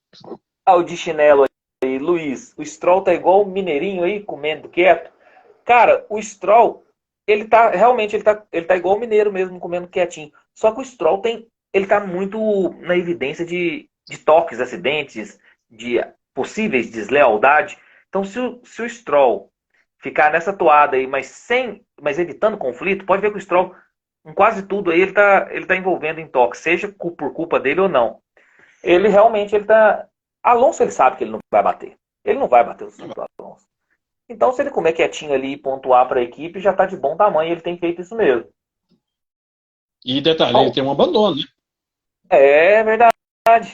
O de chinelo aí, Luiz. O Stroll tá igual o Mineirinho aí, comendo quieto. Cara, o Stroll, ele tá igual o Mineiro mesmo, comendo quietinho. Só que o Stroll ele tá muito na evidência de toques, acidentes, de possíveis deslealdade. Então, se o Stroll ficar nessa toada aí, mas evitando conflito, pode ver que o Stroll, em quase tudo aí, ele tá envolvendo em toques, seja por culpa dele ou não. Ele realmente, Alonso, ele sabe que ele não vai bater. Ele não vai bater o cinto do Alonso. Então, se ele comer quietinho ali e pontuar para a equipe, já tá de bom tamanho, ele tem feito isso mesmo. E detalhe, ele tem um abandono, né? É verdade.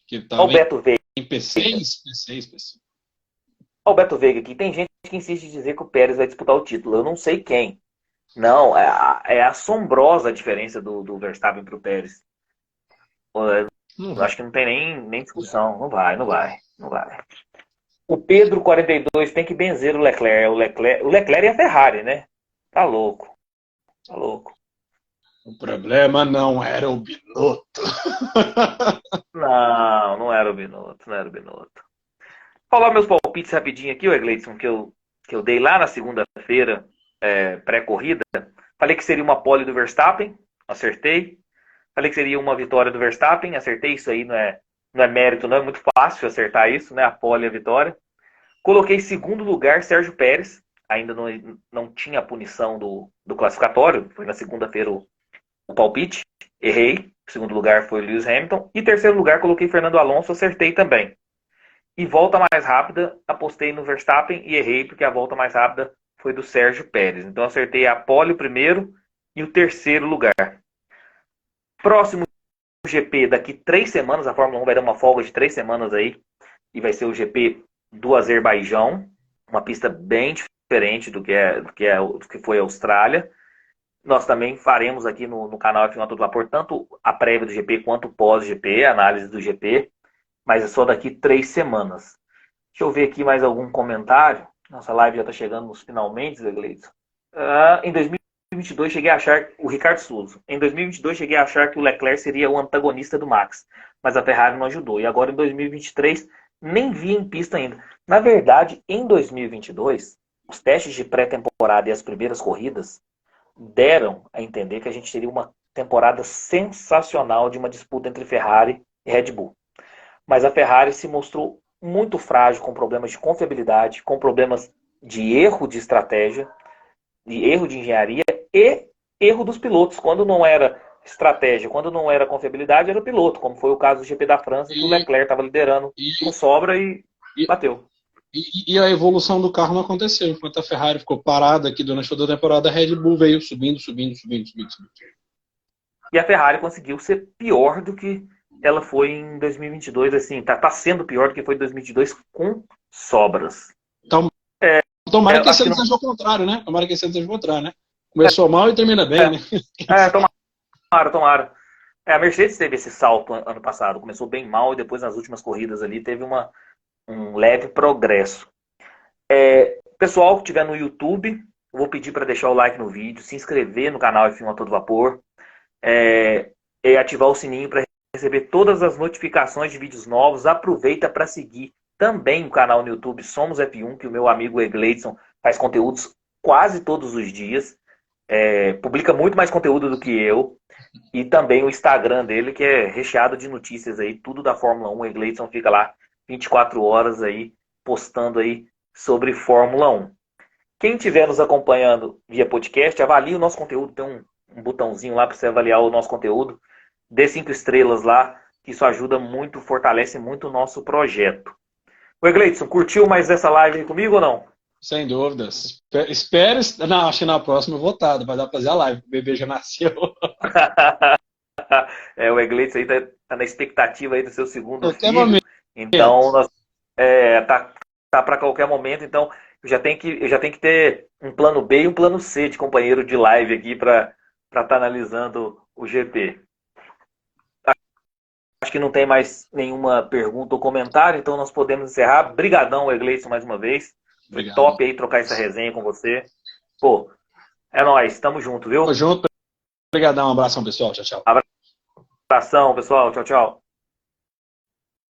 Que ele Olha o Beto Veiga. em P6. Olha o Beto Veiga aqui. Tem gente que insiste em dizer que o Pérez vai disputar o título. Eu não sei quem. Não, é assombrosa a diferença do Verstappen para o Pérez. Eu acho que não tem nem discussão. Não vai. O Pedro 42 tem que benzer o Leclerc. O Leclerc é a Ferrari, né? Tá louco. O problema não era o Binotto. Não era o Binotto. Falar meus palpites rapidinho aqui, Gleidson, que eu dei lá na segunda-feira, pré-corrida. Falei que seria uma pole do Verstappen, acertei. Falei que seria uma vitória do Verstappen, acertei. Isso aí não é mérito, não é muito fácil acertar isso, né? A pole e a vitória. Coloquei segundo lugar Sérgio Pérez, ainda não tinha a punição do classificatório, foi na segunda-feira o palpite, errei. Segundo lugar foi Lewis Hamilton. E terceiro lugar coloquei Fernando Alonso, acertei também. E volta mais rápida, apostei no Verstappen e errei, porque a volta mais rápida foi do Sérgio Pérez. Então acertei a pole o primeiro e o terceiro lugar. Próximo GP daqui 3 semanas, a Fórmula 1 vai dar uma folga de 3 semanas aí, e vai ser o GP do Azerbaijão, uma pista bem diferente do que foi a Austrália. Nós também faremos aqui no canal F1 a todo vapor tanto a prévia do GP quanto o pós-GP, a análise do GP, mas é só daqui 3 semanas. Deixa eu ver aqui mais algum comentário. Nossa live já está chegando nos finalmente, Zé Gleidson. Em 2022 cheguei a achar, o Ricardo Souza, em 2022 cheguei a achar que o Leclerc seria o antagonista do Max, mas a Ferrari não ajudou. E agora em 2023 nem vi em pista ainda. Na verdade, em 2022, os testes de pré-temporada e as primeiras corridas deram a entender que a gente teria uma temporada sensacional de uma disputa entre Ferrari e Red Bull. Mas a Ferrari se mostrou muito frágil, com problemas de confiabilidade, com problemas de erro de estratégia, de erro de engenharia e erro dos pilotos. Quando não era estratégia, quando não era confiabilidade, era o piloto, como foi o caso do GP da França, que o Leclerc estava liderando com sobra e bateu. E a evolução do carro não aconteceu. Enquanto a Ferrari ficou parada aqui durante toda a temporada, a Red Bull veio subindo. E a Ferrari conseguiu ser pior do que ela foi em 2022, assim, tá sendo pior do que foi em 2022 com sobras. Então, tomara que esse ano seja o contrário, né? Tomara que esse ano seja o contrário, né? Começou mal e termina bem, né? Tomara. A Mercedes teve esse salto ano passado, começou bem mal e depois nas últimas corridas ali teve um leve progresso. Pessoal que estiver no YouTube, eu vou pedir para deixar o like no vídeo, se inscrever no canal F1 a Todo Vapor, e ativar o sininho para receber todas as notificações de vídeos novos. Aproveita para seguir também o canal no YouTube Somos F1, que o meu amigo Egleidson faz conteúdos quase todos os dias. Publica muito mais conteúdo do que eu. E também o Instagram dele, que é recheado de notícias aí, tudo da Fórmula 1. O Egleidson fica lá 24 horas aí, postando aí sobre Fórmula 1. Quem estiver nos acompanhando via podcast, avalie o nosso conteúdo. Tem um botãozinho lá para você avaliar o nosso conteúdo. Dê 5 estrelas lá, que isso ajuda muito, fortalece muito o nosso projeto. O Egleidson, curtiu mais essa live aí comigo ou não? Sem dúvidas. Espero. Não, acho que na próxima eu vou estar. Vai dar pra fazer a live. O bebê já nasceu. O Egleidson aí tá na expectativa aí do seu segundo filho. Então, tá para qualquer momento. Então, eu já tenho que ter um plano B e um plano C de companheiro de live aqui para estar analisando o GP. Acho que não tem mais nenhuma pergunta ou comentário, então nós podemos encerrar. Brigadão, Egleidson, mais uma vez. Foi top aí trocar essa resenha com você. Pô, é nóis, tamo junto, viu? Tamo junto. Obrigadão, um abração, pessoal. Tchau, tchau. Abração, pessoal. Tchau, tchau.